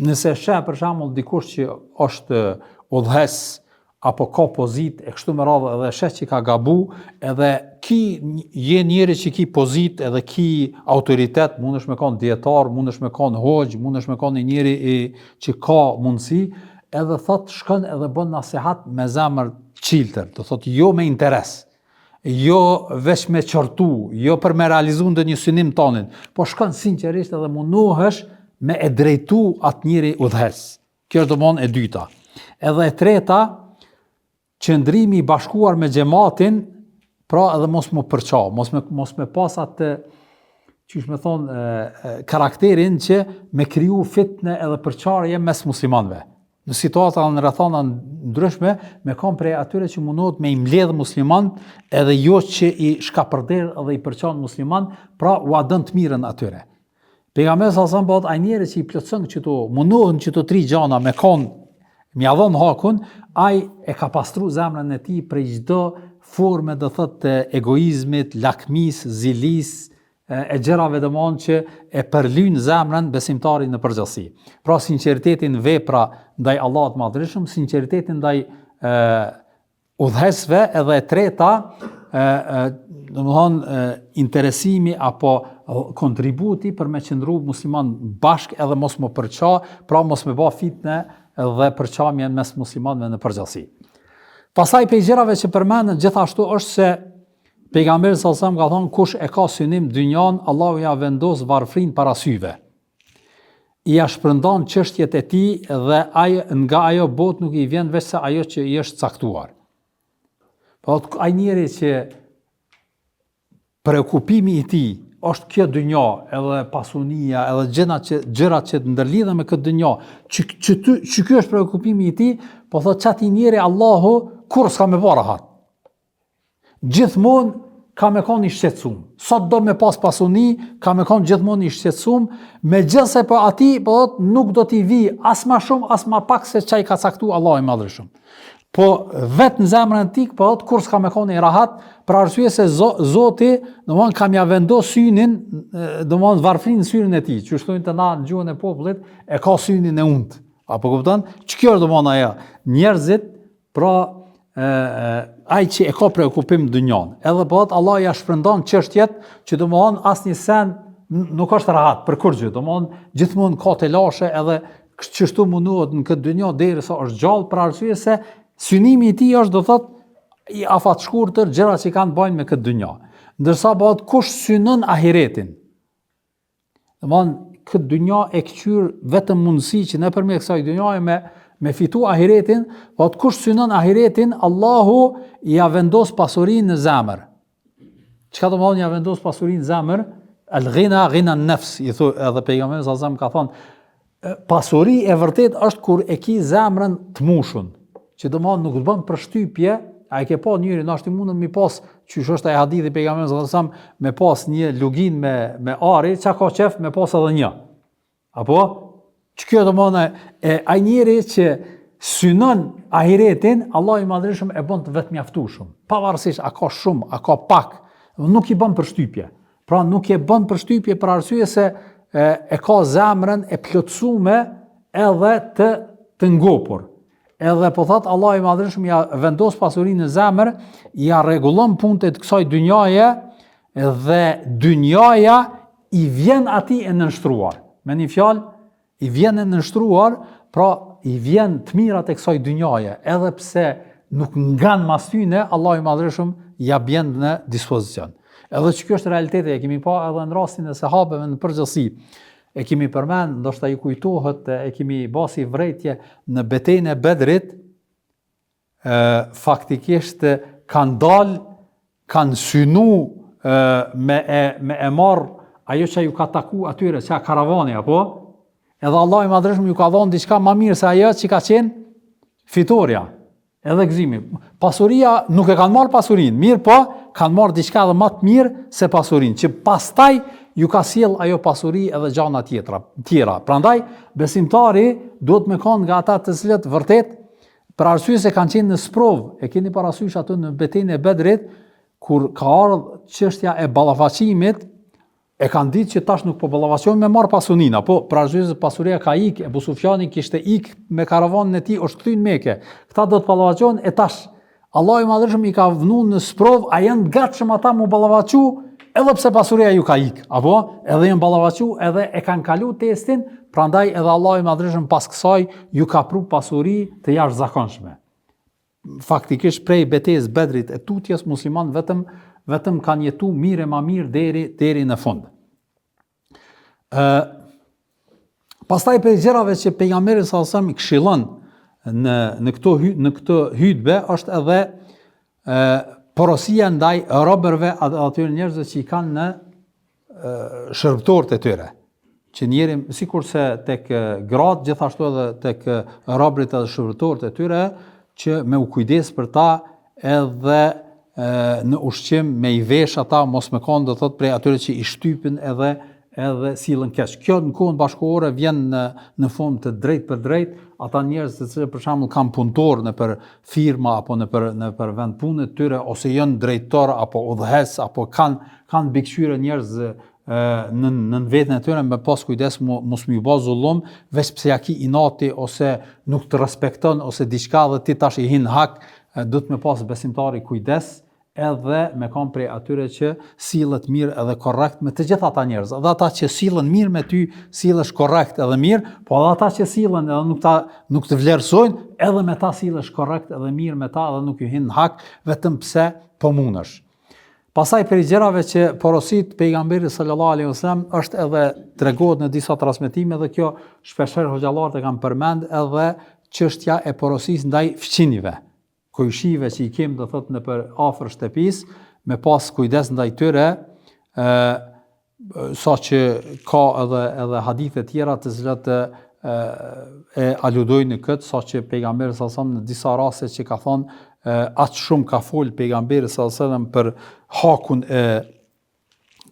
Nëse sheh për shembull dikush që është udhëhes apo ka pozitë e kështu me radhë edhe sheh që ka gabu, edhe je njëri që ki pozitë edhe ki autoritet, mundesh me qenë dietar, mundesh me qenë hoxh, mundesh me qenë njëri që ka mundësi, edhe thot shkon edhe bën nasihat me zemër çiltër, do thot jo me interes. Jo veç me qortu, jo për me realizu ndonjë synim tonin, po shkon sinqerisht edhe mundohesh me e drejtu atë njëri udhëhes. Kjo është domosdoshmë e dyta. Edhe e treta, qëndrimi i bashkuar me xhamatin, pra edhe mos më përqa, mos me pas atë, çish me thon, karakterin që me kriju fitne edhe përçarje mes muslimanëve. në situata në rrethana ndryshme, me kanë prej atyre që mundohet me i mbledh musliman, edhe jo që i shkapërder dhe i përçan musliman, pra u dën të mirën atyre. Pejgamberi sallallahu alajhi wasallam ai njeri që i plotson këto, mundohen këto 3 gjana me kanë mja dhon hakun, ai e ka pastru zemrën e tij prej çdo forme do thotë egoizmit, lakmis, zilis, e gjërave domthonjë që e përlyn zemrën besimtarit në përgjithësi. Pra sinqeritetin vepra ndaj Allahut Madhërisëm, sinqeritetin ndaj udhëhesve, edhe e treta domthonjë interesimi apo kontributi për me qëndru musliman bashk edhe mos më përqa, pra mos me ba fitne dhe përqamje mes muslimanëve në përgjithësi. Pastaj prej gjërave që përmenden gjithashtu është se pejgamberi sallallahu alajhi wasallam ka thonë kush e ka synim dynjan, Allahu ja vendos varfrin para syve. I ja shpërndan çështjet e tij dhe nga ajo botë nuk i vjen veç se ajo që i është caktuar. Po ai njeri që preokupimi i tij është kjo dynja, edhe pasunia, edhe gjërat që ndërlidhen me këtë dynja, që ky është preokupimi i tij, po thotë çati njeri Allahu kur s'ka me bë rahat. Gjithmonë ka me konë i shqetësum. Sot do me pas pasuni, ka me konë gjithmonë i shqetësum, megjithëse po ati po thotë nuk do t'i vi as ma shumë, as ma pak se çai ka caktu Allahu i Madhërisëm. Po vetë në zemrën e tij po thotë kur s'ka me konë i rahat, për arsye se Zoti, domthonë kam ja vendos synin, domthonë varfrin në syrin e tij, që thonë të na në gjuhën e popullit, e ka synin e unt. Apo kupton? Ç'kjo është domthonë ajo? Njerëzit, pra ai që e ka preokupim dynjan. Edhe po thotë Allah ja shpërndan çështjet që domthonë asnjë sen nuk është rahat për kurrë, domthonë gjithmonë ka të lashe edhe çështu mundohet në këtë dynjë derisa është gjallë, për arsye se synimi i tij është do thotë i afatshkurtër gjërat që kanë bëjnë me këtë dynjë. Ndërsa bëhet kush synon ahiretin. Domthonë këtë dynjë e kqyr vetëm mundësi që nëpërmjet kësaj dynjaje me fitu ahiretin, bëhet kush synon ahiretin, Allahu ja vendos pasurinë në zemër. Çka do të thonë ja vendos pasurinë në zemër? Al-ghina ghina an-nafs, i thotë edhe pejgamberi sallallahu alajhi wasallam ka thonë, pasuri e vërtet është kur e ki zemrën të mushun, që domthonë nuk të bën përshtypje. A e ke pa njëri, na është i mundën mi pas, qysh është ai hadithi pejgamberit sallallahu alajhi wasallam, me pas një lugin me ari, çka ka qef me pas edhe një. Apo ç'kjo domthonë ai njeri që synon ahiretin, Allahu i Madhërisëm e bën të vetë mjaftueshëm. Pavarësisht a ka shumë, a ka pak, nuk i bën përshtypje. Pra nuk e bën përshtypje për arsye se e ka zemrën e plotësuar edhe të ngopur. Edhe po thot Allah i Madhërisëm ja vendos pasurinë në zemër, ja rregullon punët e kësaj dynjaje dhe dynjaja i vjen atij e nënshtruar. Me një fjalë, i vjen e nënshtruar, pra i vjen të mirat e kësaj dynjaje, edhe pse nuk ngan mas tyne, Allah i Madhërisëm ja bjen në dispozicion. Edhe që kjo është realiteti, e kemi pa edhe në rastin e sahabeve në përgjithësi. E kemi përmend, ndoshta ju kujtohet, e kemi basi vrejtje në betejën e Bedrit, faktikisht kanë dalë, kanë synu me e marr ajo që ju ka taku atyre, që karavani, apo? Edhe Allah i Madhërisëm ju ka dhonë diçka më mirë se ajo që ka qenë fitoria, edhe gëzimi. Pasuria, nuk e kanë marrë pasurinë, mirë po, kanë marrë diçka edhe më të mirë se pasurinë, që pastaj ju ka sjell ajo pasuri edhe gjana tjera. Prandaj, besimtari duhet me kanë nga ata të cilët vërtet, për arsye se kanë qenë në sprov, e keni parasysh atë në betejën e Bedrit, kur ka ardhur çështja e ballafaqimit, e kanë ditë që tash nuk po ballafaqohen me marr pasuninë, po për arsye se pasuria ka ikë, Ebu Sufjani kishte ikë me karavanën e tij, është kthyer në Mekë. Këta do të ballafaqohen e tash Allah i Madhërisëm i ka vënë në sprov, a janë gatshëm ata mu ballafaqu, edhe pse pasuria ju ka ikë, apo edhe janë ballafaqu, edhe e kanë kalu testin, prandaj edhe Allah i Madhërisëm pas kësaj ju ka pru pasuri të jashtëzakonshme. Faktikisht prej betejës Bedrit e tutjes musliman vetëm kanë jetu mirë e ma mirë deri në fund. Pastaj për gjërave që pejgamberi sallallahu alajhi wasallam këshillon në këtë hutbe është edhe porosia ndaj robërve atyre njerëzve që i kanë në shërbëtorët e tyre. që njeri, sikurse tek gratë, gjithashtu edhe tek robërit edhe shërbëtorët e tyre, që me u kujdes për ta edhe në ushqim me i vesh ata, mos me kanë do thot prej atyre që i shtypin edhe sillen keq. Kjo në kohën bashkëkohore vjen në formë të drejt për drejt, ata njerëz të cilët për shembull kanë punëtor nëpër firma apo nëpër vend pune të tyre, ose janë drejtor apo udhëhes apo kanë bikëqyre njerëz në vetën e tyre, me pas kujdes mos më bë zullum, veç pse ja ki inati ose nuk të respekton ose diçka dhe ti tash i hin hak, do të me pas besimtari kujdes edhe me kanë prej atyre që sillet mirë edhe korrekt me të gjitha ata njerëz. Edhe ata që sillen mirë me ty, sillesh korrekt edhe mirë, po edhe ata që sillen edhe nuk të vlerësojnë, edhe me ta sillesh korrekt edhe mirë me ta, edhe nuk ju hin hak vetëm pse po mundesh. Pastaj për gjërave që porosit pejgamberi sallallahu alaihi wasallam është edhe tregohet në disa transmetime, dhe kjo shpeshherë hoxhallarët e kanë përmend, edhe çështja e porosisë ndaj fqinjve, kojshive që i kem do thot nëpër afër shtëpis, me pas kujdes ndaj tyre, saqë ka edhe hadithe tjera të cilat e aludojnë në këtë, saqë pejgamberi sallallahu alaihi wasallam në disa raste që ka thonë aq shumë ka fol pejgamberi sallallahu alaihi wasallam për hakun e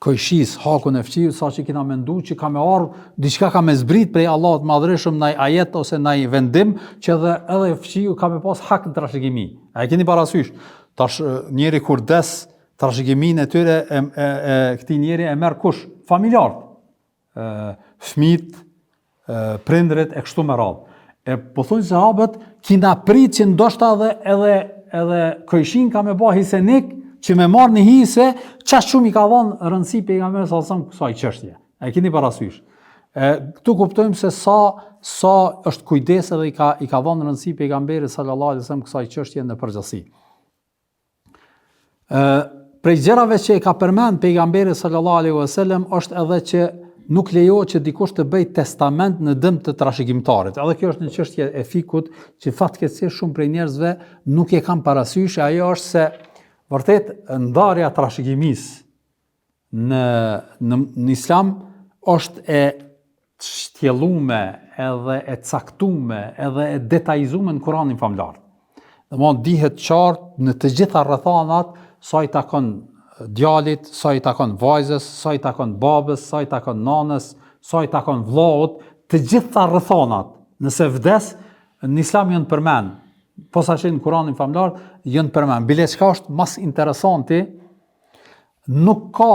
kojshis, hakun e fqiut, saqë kena mendu që ka me ardhur diçka ka me zbrit prej Allahut madhreshëm ndaj ajet ose ndaj vendim që edhe fqiu ka me pas hak në trashëgimi. A e keni parasysh? Tash njeri kur des trashëgimin e tyre këtij njeri e merr kush? Familjarët. Fëmijët, prindërit e kështu me radhë. E po thonë sahabët, kina prit që ndoshta edhe kojshin ka me bë hisenik, që me marrë një hise, çast shumë i ka dhënë rëndësi pejgamberit sallallahu alajhi wasallam kësaj çështje. E keni parasysh? Këtu kuptojmë se sa është kujdes edhe i ka dhënë rëndësi pejgamberit sallallahu alajhi wasallam kësaj çështje në përgjithësi. Prej gjërave që e ka përmend pejgamberi sallallahu alaihi wasallam është edhe që nuk lejohet që dikush të bëjë testament në dëm të trashëgimtarit. Edhe kjo është një çështje e fikut që fatkeqësisht shumë prej njerëzve nuk e kanë parasysh, ajo është se vërtet ndarja trashëgimisë në islam është e shtjelluar edhe e caktuar edhe e detajzuar në Kur'anin famlar. Domthonë dihet qartë në të gjitha rrethanat sa i takon djalit, sa i takon vajzës, sa i takon babës, sa i takon nanës, sa i takon vllaut, të gjitha rrethanat. Nëse vdes, në islam janë përmend. Posaçi në Kur'anin famlar janë përmend. Bile çka është mas interesanti, nuk ka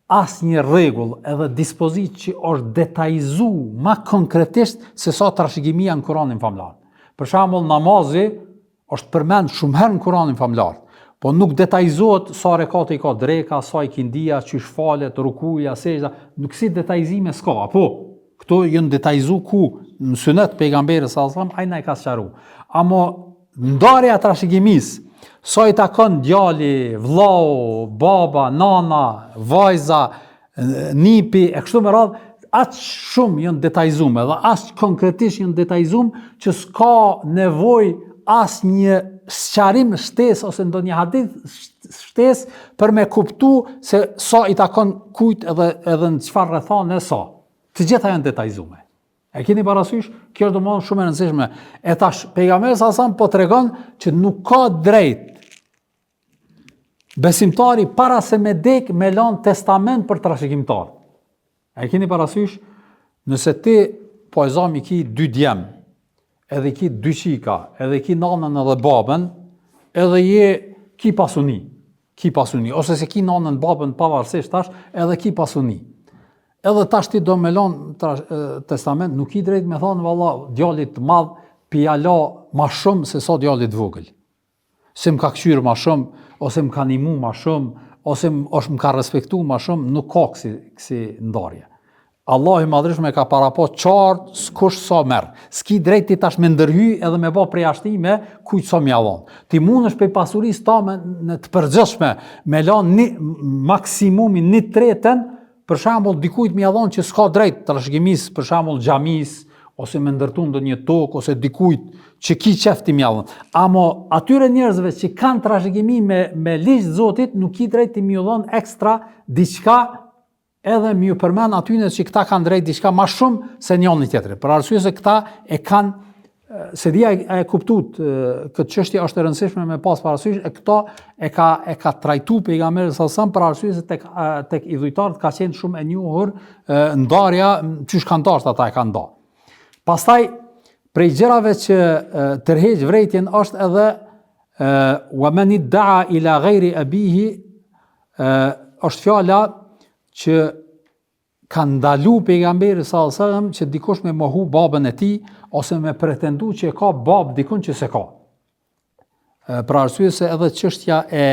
asnjë rregull edhe dispozit që është detajzuar më konkretisht se sa trashëgimia në Kur'anin famlar. Për shembull, namazi është përmend shumë herë në Kur'anin famlar, po nuk detajzohet sa rekate i ka dreka, sa i kindia, çish falet, rukuja, sejdha, nuk si detajzime s'ka, apo këto janë detajzuar ku në sunet pejgamberit sallallahu alajhi wasallam ai na e ka sqaruar. Amo ndarja e trashëgimisë, sa i takon djali, vllau, baba, nana, vajza, nipi, e kështu me radhë, aq shumë janë detajzuar dhe aq konkretisht janë detajzuar që s'ka nevojë asnjë sqarim shtesë ose ndonjë hadith shtesë për me kuptu se sa i takon kujt edhe në çfarë rrethane sa. Të gjitha janë detajzuar. E keni parasysh? Kjo është domosdoshmë shumë e rëndësishme. E tash pejgamberi sallallahu alajhi wasallam po tregon që nuk ka drejt besimtari para se me dek me lënë testament për trashëgimtar. E keni parasysh? Nëse ti po e zami ki 2 djem, edhe ki 2 qika, edhe ki nanën edhe babën, edhe je ki pasuni, ose se ki nanën babën pavarësisht tash, edhe ki pasuni. Edhe tash ti do me lënë testament, nuk i drejt me thonë valla djalit të madh pijala ma shumë se sa djalit vogël. Se më ka kqyr ma shumë, ose më ka nimu ma shumë, ose më ka respektu ma shumë, nuk ka kësi ndarje. Allah i madhreshëm e ka parapo qartë s'kush sa merr. S'ki drejti tash me ndërhy edhe me bë përjashtime kujt sa m'ia dhon. Ti mundesh pe pasurisë tame në të përgjithshme me lënë maksimumin 1/3, për shembull dikujt m'ia dhon që s'ka drejt trashëgimisë, për shembull xhamis ose me ndërtu ndonjë tokë ose dikujt që ki qefti m'ia dhon. Amo atyre njerëzve që kanë trashëgimi me ligj të Zotit, nuk i drejt ti m'u dhon ekstra diçka edhe më ju përmend atyne që këta kanë drejt diçka më shumë se njëri tjetri. Për arsye se këta e kanë se dia e kuptuat këtë çështje është e rëndësishme me pas parasysh e këto e ka trajtuar pejgamberi sallallahu për arsye se tek idhujtarët ka qenë shumë e njohur ndarja çysh kanë dashur ata e kanë ndarë. Pastaj prej gjërave që tërheq vërejtjen është edhe wa man idda'a ila ghairi abihi është fjala që ka ndalu pejgamberi sallallahu alajhi wasallam që dikush me mohu babën e tij ose me pretendu që ka babë dikun që se ka. Për arsye se edhe çështja e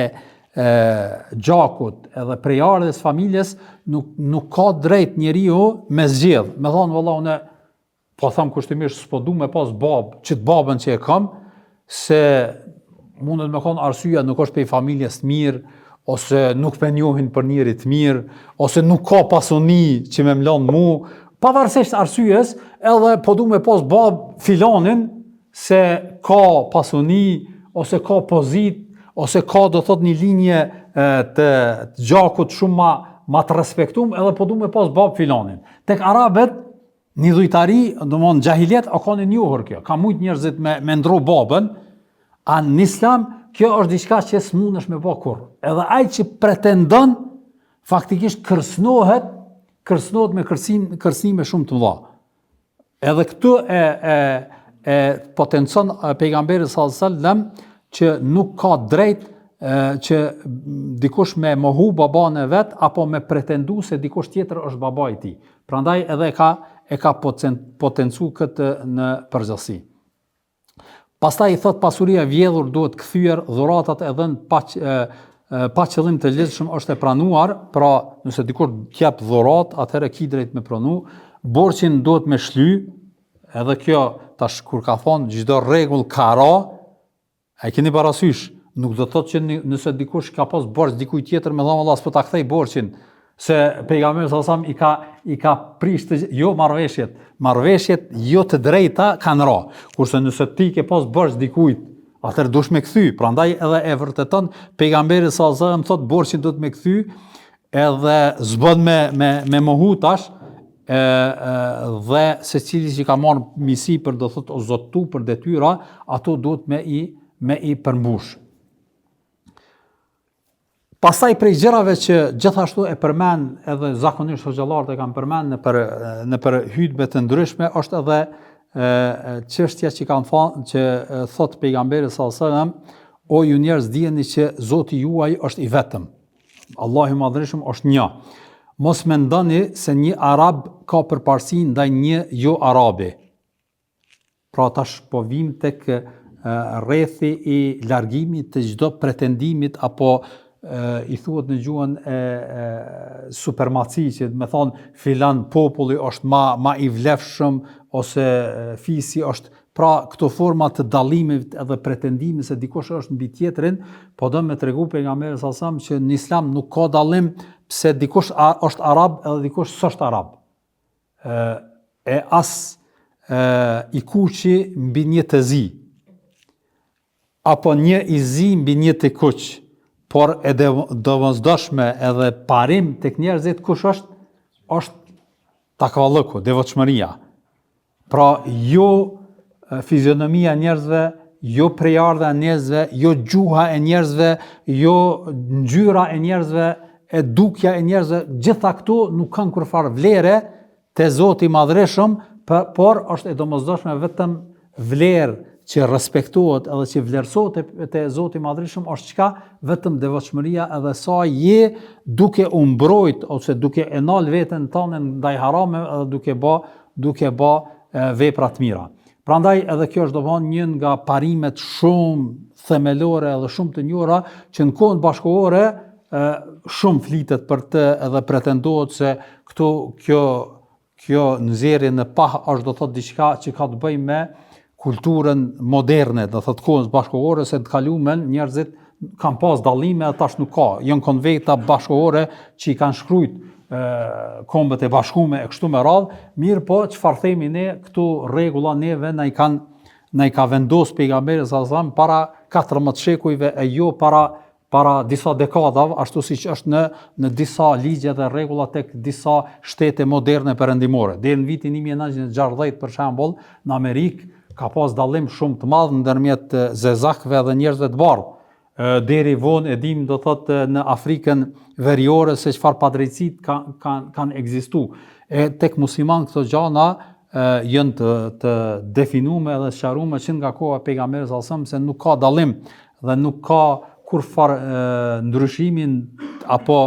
gjakut edhe prejardhjes familjes nuk ka drejt njeriu me zgjedh. Me thonë valla unë po them kushtimisht s'po du me pas babë, që të babën që e kam, se mundet me konë arsyeja nuk është pej familjes të mirë, ose nuk pe njohin për njëri të mirë, ose nuk ka pasuni që me mlanë mu, pavarësisht arsyes, edhe po du me pas babë filanin, se ka pasuni, ose ka pozit, ose ka do thot një linje të gjakut shumë ma të respektum, edhe po du me pas babë filanin. Tek arabet, një dhujtari, do më në gjahiljet, a ka një njohër kjo, ka mujt njerëzit me ndru babën, a në islam, kjo është diçka që s'mundesh me bë kurrë. Edhe ai që pretendon faktikisht kërcënohet me kërcënime shumë të mëdha. Edhe këtu e potencon pejgamberi sallallahu alajhi wasallam që nuk ka drejt që dikush me mohu baban e vet apo me pretendu se dikush tjetër është baba i tij. Prandaj edhe e ka potencu këtë në përgjithësi. Pastaj i thot pasuria vjedhur duhet kthyer, dhuratat e dhënë pa qëllim të lezetshëm është e pranuar, pra nëse dikur t'jap dhurat, atëherë ki drejt me pranu, borxhin duhet me shly, edhe kjo tash kur ka thonë çdo rregull ka ra, e keni parasysh, nuk do thotë që nëse dikush ka pas borxh dikujt tjetër me dhënë Allah s'po ta kthej borxhin, se pejgamberi sallallahu alajhi wasallam i ka prishtë jo marrëveshjet jo të drejta kanë ra. Kurse nëse ti ke pas borxh dikujt, atëherë dush me kthy. Prandaj edhe e vërteton pejgamberi sallallahu alajhi wasallam thotë borxhin duhet me kthy, edhe s'bën me mohu tash, dhe secili që ka marrë misi për do thotë o zottu për detyra, ato duhet me i përmbush. Pastaj prej gjërave që gjithashtu e përmend edhe zakonisht hoxhallarët e kanë përmend në për hutbe të ndryshme është edhe çështja që kanë thënë që thot pejgamberi sallallahu alajhi wasallam o ju njerëz dijeni që Zoti juaj është i vetëm. Allahu i madhërisht është një. Mos mendoni se një arab ka përparësi ndaj një jo arabi. Pra tash po vim tek rrethi i largimit të çdo pretendimit apo i thuhet në gjuhën supremaci, që me thonë filan populli është ma i vlefshëm, ose fisi është, pra këto forma të dallimit edhe pretendimit se dikush është mbi tjetrin, po do me tregu pejgamberi sallallahu alajhi wasallam që në islam nuk ka dallim pse dikush është arab edhe dikush s'është arab. I kuqi mbi një të zi, apo një i zi mbi një të kuq, por e domosdoshme edhe parim tek njerëzit kush është takvallëku, devotshmëria. Pra jo fizionomia e njerëzve, jo prejardha e njerëzve, jo gjuha e njerëzve, jo ngjyra e njerëzve, dukja e njerëzve, gjitha këto nuk kanë kurfar vlere te Zoti i Madhreshëm, por është e domosdoshme vetëm vlerë që respektohet edhe që vlerësohet te Zoti i Madhreshëm është çka? Vetëm devotshmëria edhe sa je duke u mbrojt ose duke e nal veten tënde ndaj harame edhe duke bë vepra të mira. Prandaj edhe kjo është domthonjë një nga parimet shumë themelore edhe shumë të njohura që në kohën bashkëkohore shumë flitet për të edhe pretendohet se kjo nxjerrje në pah është do thotë diçka që ka të bëjë me kulturën moderne, do thotë kohës bashkëkohore, se të kalumen njerëzit kanë pas dallime, tash nuk ka. Janë konventa bashkëkohore që i kanë shkruajt kombët e bashkuara e kështu me radhë, mirë po çfarë themi ne, këtu rregulla neve na i ka vendos pejgamberi sallallahu alajhi wasallam para 14 shekujve e jo para para disa dekadave, ashtu siç është në disa ligje dhe rregulla tek disa shtete moderne perëndimore. Deri në vitin 1960 për shembull, në Amerikë ka pas dallim shumë të madh ndërmjet zezakëve dhe njerëzve të bardhë. Deri vonë e dim do thotë në Afrikën veriore se çfarë padrejtësit kanë ekzistuar. E tek musliman këto gjana janë të definuar dhe sqaruar që nga koha e pejgamberit sallallahu alajhi wasallam se nuk ka dallim dhe nuk ka kurfar ndryshimin apo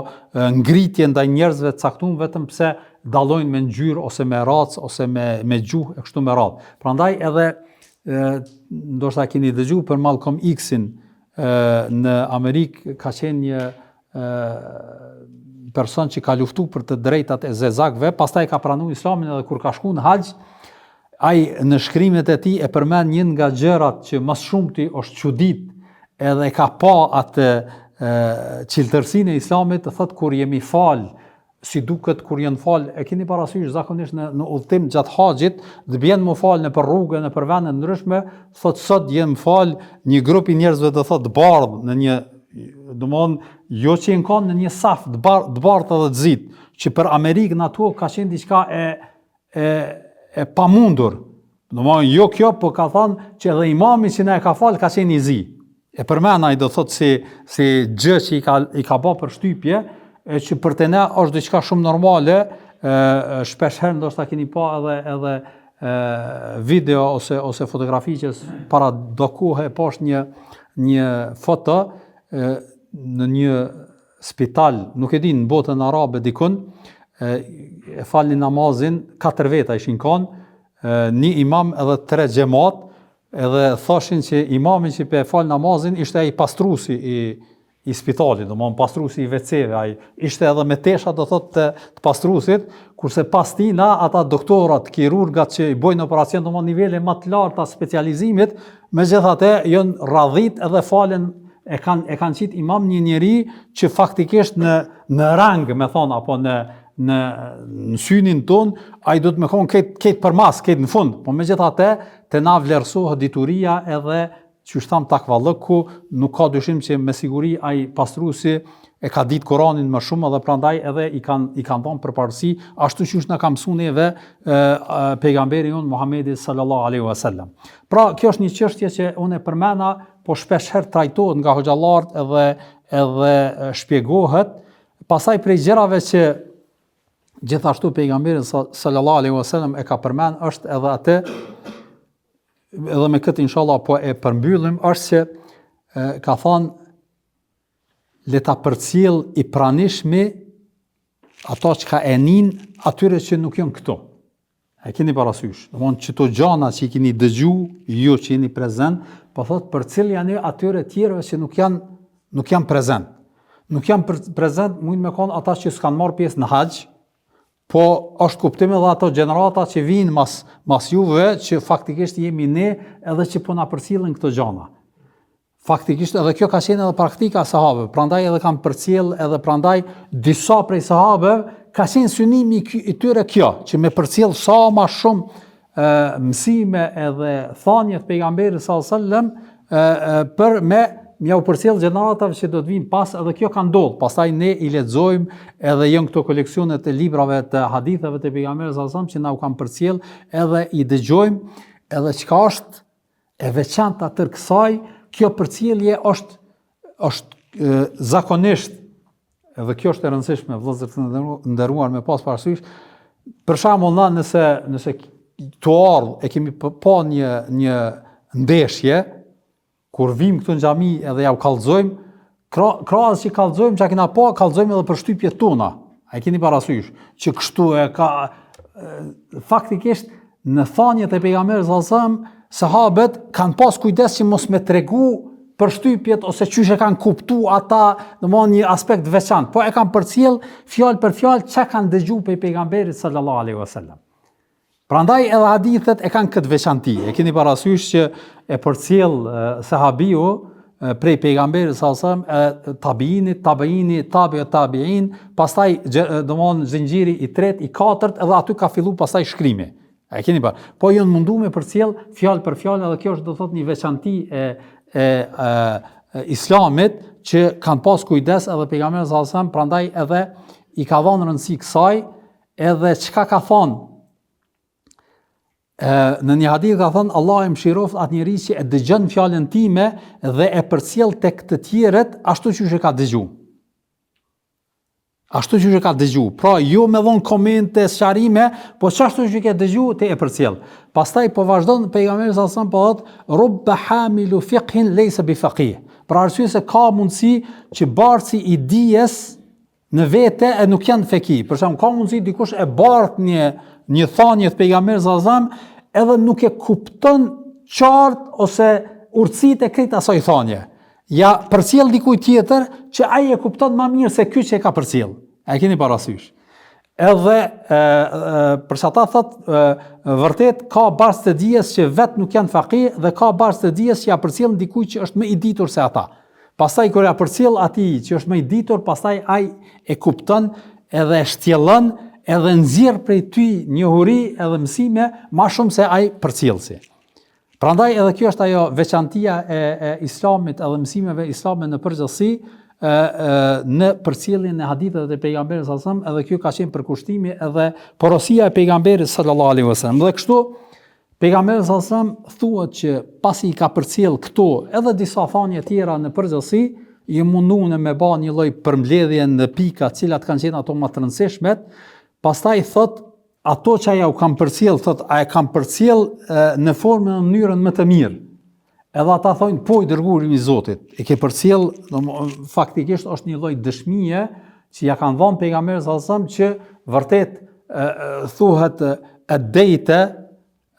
ngritje ndaj njerëzve të caktuar vetëm pse dallojnë me ngjyrë ose me racë ose me gjuhë e kështu me radhë. Prandaj edhe ndoshta keni dëgjuar për Malcolm X-in në Amerikë ka qenë një person që ka luftuar për të drejtat e zezakëve, pastaj ka pranuar Islamin edhe kur ka shkuar në haxh, ai në shkrimet e tij e përmend një nga gjërat që më shumti është çudit edhe ka pa atë çiltërsinë e Islamit, thotë kur jemi fal, si duket kur janë fal, e keni parasysh zakonisht në udhtim gjatë haxhit, të bjen më fal në për rrugë, në për vende të ndryshme, thotë sot jem fal një grup i njerëzve të thotë bardh në një, domthonë jo që janë kanë në një saf të bardhë edhe të zit, që për Amerikën ato ka qenë diçka e pamundur. Domthonë jo kjo, po ka thënë që edhe imami që na e ka fal ka qenë i zi. E përmend ai do thotë si gjë që i ka bë për shtypje, që për të ne është diçka shumë normale, shpesh herë ndoshta keni pa edhe video ose fotografi që para do kohë poshtë një foto në një spital, nuk e di në botën arabe dikun, e falnin namazin, 4 veta ishin kanë, një imam edhe 3 xhamat, edhe thoshin që imamin që pe fal namazin ishte ai pastruesi i spitalit, domthonë pastruesi i WC-ve, ai ishte edhe me tesha do thotë të pastruesit, kurse pas tij na ata doktorat, kirurgat që i bojnë operacion domthonë nivele më të larta specializimit, megjithatë janë radhit edhe falen e kanë qit imam një njeri që faktikisht në rang, me thon apo në synin ton, ai do të më kon këtë për mas, këtë në fund, po megjithatë te na vlerësohet dituria edhe që është thamë takvallëk, ku nuk ka dyshim që me siguri ai pastruesi e ka ditë Koranin më shumë dhe prandaj edhe i kanë dhënë përparësi ashtu siç na ka mësuar neve pejgamberi jon Muhamedi sallallahu alaihi wasallam. Pra kjo është një çështje që unë e përmenda, po shpesh herë trajtohet nga hoxhallarët edhe shpjegohet. Pastaj prej gjërave që gjithashtu pejgamberi sallallahu alaihi wasallam e ka përmend është edhe atë, edhe me këtë inshallah po e përmbyllim, është që ka thënë le ta përcjell i pranishmi ato që ka enin atyre që nuk janë këto. E keni parasysh. Domthonë çto gjana që i keni dëgju, ju që jeni prezent, po thotë përcjellja atyre tjerëve që nuk janë prezent. Nuk janë prezent, mund me konë ata që s'kan marrë pjesë në haxh, po është kuptim edhe ato gjenerata që vinë mas juve, që faktikisht jemi ne edhe që po na përcjellin këto gjana. Faktikisht edhe kjo ka qenë edhe praktika e sahabëve, prandaj edhe kanë përcjell edhe prandaj disa prej sahabëve ka qenë synimi i tyre kjo, që me përcjell sa më shumë mësime edhe thanje të pejgamberit sallallahu alajhi wasallam për me u përcjell gjeneratave që do të vinë pas, edhe kjo ka ndodhur. Pastaj ne i lexojmë edhe janë këto koleksionet e librave të haditheve të pejgamberit sallallahu alajhi wasallam që na u kanë përcjell, edhe i dëgjojmë, edhe çka është e veçantë atë kësaj, kjo përcjellje është zakonisht, edhe kjo është e rëndësishme, vëllezër të nderuar me pas parasysh, për shembull na nëse të ardh e kemi pa një ndeshje, kur vim këtu në xhami edhe ja u kallëzojmë, krahas që kallëzojmë, çka kena pa, kallëzojmë edhe për shtypjet tona. A e keni parasysh që kështu e ka faktikisht në thanjet e pejgamberit sallallahu alajhi wasallam, sahabët kanë pas kujdes që mos me tregu për shtypjet ose çysh e kanë kuptuar ata, domthonë një aspekt veçantë, po e kanë përcjell fjalë për fjalë çka kanë dëgjuar pe pejgamberit sallallahu alajhi wasallam. Prandaj edhe hadithet e kanë këtë veçanti. E keni parasysh që e përcjell sahabiu prej pejgamberit sallallahu alajhi wasallam, tabiin, pastaj domthonë zinxhiri i tretë, i katërt, edhe aty ka filluar pastaj shkrimi. E keni pa. Po janë munduar me përcjell fjalë për fjalë, edhe kjo është do thotë një veçanti e Islamit që kanë pas kujdes edhe pejgamberi sallallahu alajhi wasallam, prandaj edhe i ka dhënë rëndësi kësaj, edhe çka ka thonë në një hadith ka thënë Allah e mëshiroft atë njerëz që e dëgjon fjalën time dhe e përcjell tek të tjerët ashtu siç e ka dëgjuar. Ashtu që e ka dëgju. Pra, jo me dhon komente, sqarime, po çashtu që e ke dëgju, te e përcjell. Pastaj po vazhdon pejgamberi sallallahu alajhi wasallam po thotë rubba hamilu fiqhin laysa bifaqih. Pra arsye se ka mundësi që bartësi i dijes në vete e nuk janë feki. Për shembull, ka mundësi dikush e bart një thanje të pejgamberit sallallahu alajhi wasallam edhe nuk e kupton qartë ose urtësitë e këtij asaj thanje. Ja përcjell dikuj tjetër që ai e kupton më mirë se ky që e ka përcjell. E keni parasysh. Edhe për sa ta thot vërtet ka barsë të dijes që vet nuk janë faqih dhe ka barsë të dijes që ja përcjell dikujt që është më i ditur se ata. Pastaj kur ja përcjell atij që është më i ditur, pastaj ai e kupton edhe e shtjellon edhe nxjerr prej ty njohuri edhe mësime më shumë se ai përcjellsi. Prandaj edhe kjo është ajo veçantia e Islamit edhe mësimeve islame në përgjithësi në përcjelljen e haditheve të pejgamberit sallallahu alajhi wasallam, edhe kjo ka qenë përkushtimi edhe porosia e pejgamberit sallallahu alajhi wasallam. Dhe kështu pejgamberi sallallahu alajhi wasallam thuhet që pasi i ka përcjell këto edhe disa thanje tjera në përgjithësi, i munduan me bë një lloj përmbledhje në pika të cilat kanë qenë ato më të rëndësishme, pastaj thotë ato që aja u kam përcjell, thot, a e kam përcjell në formën në mënyrën më të mirë. Edhe ata thonë, po i dërguari i Zotit, e ke përcjell, faktikisht është një lloj dëshmie që ja kanë dhënë pejgamberit sallallahu alajhi wasallam që vërtet thuhet ad-dayta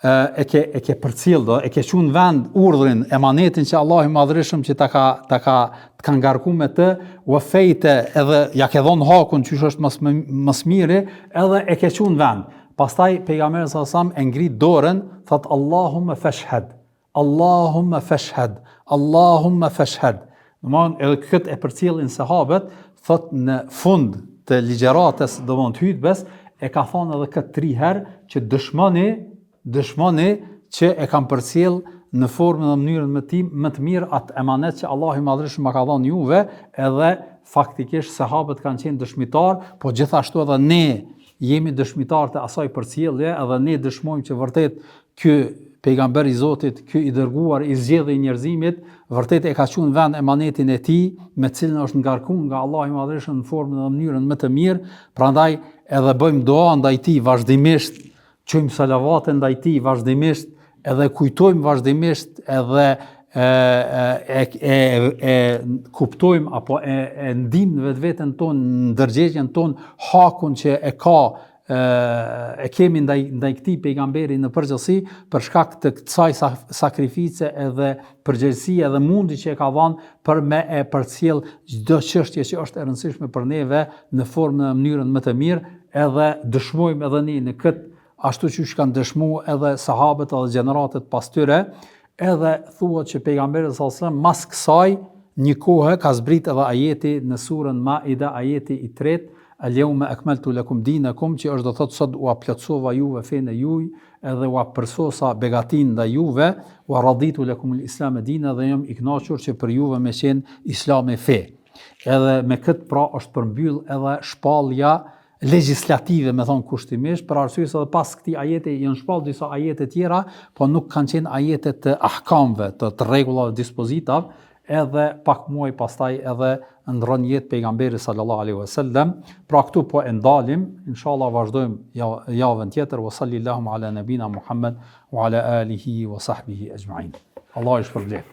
e ke përcjell, e ke çuar në vend urdhrin, emanetin që Allahu i Madhërisht që ta ka ngarkuar me të, wafejte edhe ja ke dhënë hakun që është më miri, edhe e ke çuar në vend. Pastaj pejgamberi sallallahu alajhi wasallam e ngrit dorën, thot Allahumma fashhad. Allahumma fashhad. Allahumma fashhad. Domthon edhe këtë e përcjellin sahabët, thot në fund të ligjëratës, domthon të hutbes, e ka thonë edhe këtë 3 herë që dëshmoni që e kam përcjell në formën dhe mënyrën më të mirë atë emanet që Allahu i Madhërisht më ka dhënë juve, edhe faktikisht sahabët kanë qenë dëshmitar, po gjithashtu edhe ne jemi dëshmitar të asaj përcjellje, edhe ne dëshmojmë që vërtet ky pejgamber i Zotit, ky i dërguar i zgjedhur i njerëzimit, vërtet e ka çuar në vend emanetin e tij, me cilën është ngarkuar nga Allahu i Madhërisht në formën dhe mënyrën më të mirë. Prandaj edhe bëjmë dua ndaj tij vazhdimisht, çojmë salavate ndaj tij vazhdimisht, edhe kujtojmë vazhdimisht, edhe e kuptojmë apo e ndijmë në vetveten tonë, në ndërgjegjjen tonë hakun që e kemi ndaj këtij pejgamberi në përgjithësi, për shkak të kësaj sakrifice edhe përgjegjësie edhe mundi që e ka dhënë për me e përcjell çdo çështje që është e rëndësishme për neve në formën dhe mënyrën më të mirë, edhe dëshmojmë edhe ne në këtë ashtu që kanë dëshmuar edhe sahabët edhe gjeneratet pas tyre, edhe thuhet që pejgamberi sallallahu alajhi wasallam mas kësaj një kohë ka zbrit edhe ajeti në surën Maida, ajeti i 3, al-yawma akmaltu lakum dinakum, që është do thotë sot u plotësova juve fenë juaj, edhe u përsosa begatin ndaj juve, u raditu lakum al-islam dina, dhe jam i kënaqur që për juve me qenë Islami fe. Edhe me këtë pra është përmbyll edhe shpallja legjislative, me thonë kushtimisht, për arsye se edhe pas këtij ajeti janë shpall disa ajete tjera, po nuk kanë qenë ajete të ahkamve, të rregullave, dispozitave, edhe pak muaj pastaj edhe ndron jetë pejgamberi sallallahu alaihi wasallam. Pra këtu po e ndalim, inshallah vazhdojmë javën tjetër. Wa sallallahu ala nabina Muhammad wa ala alihi wa sahbihi ajma'in. Allah i shpërblet.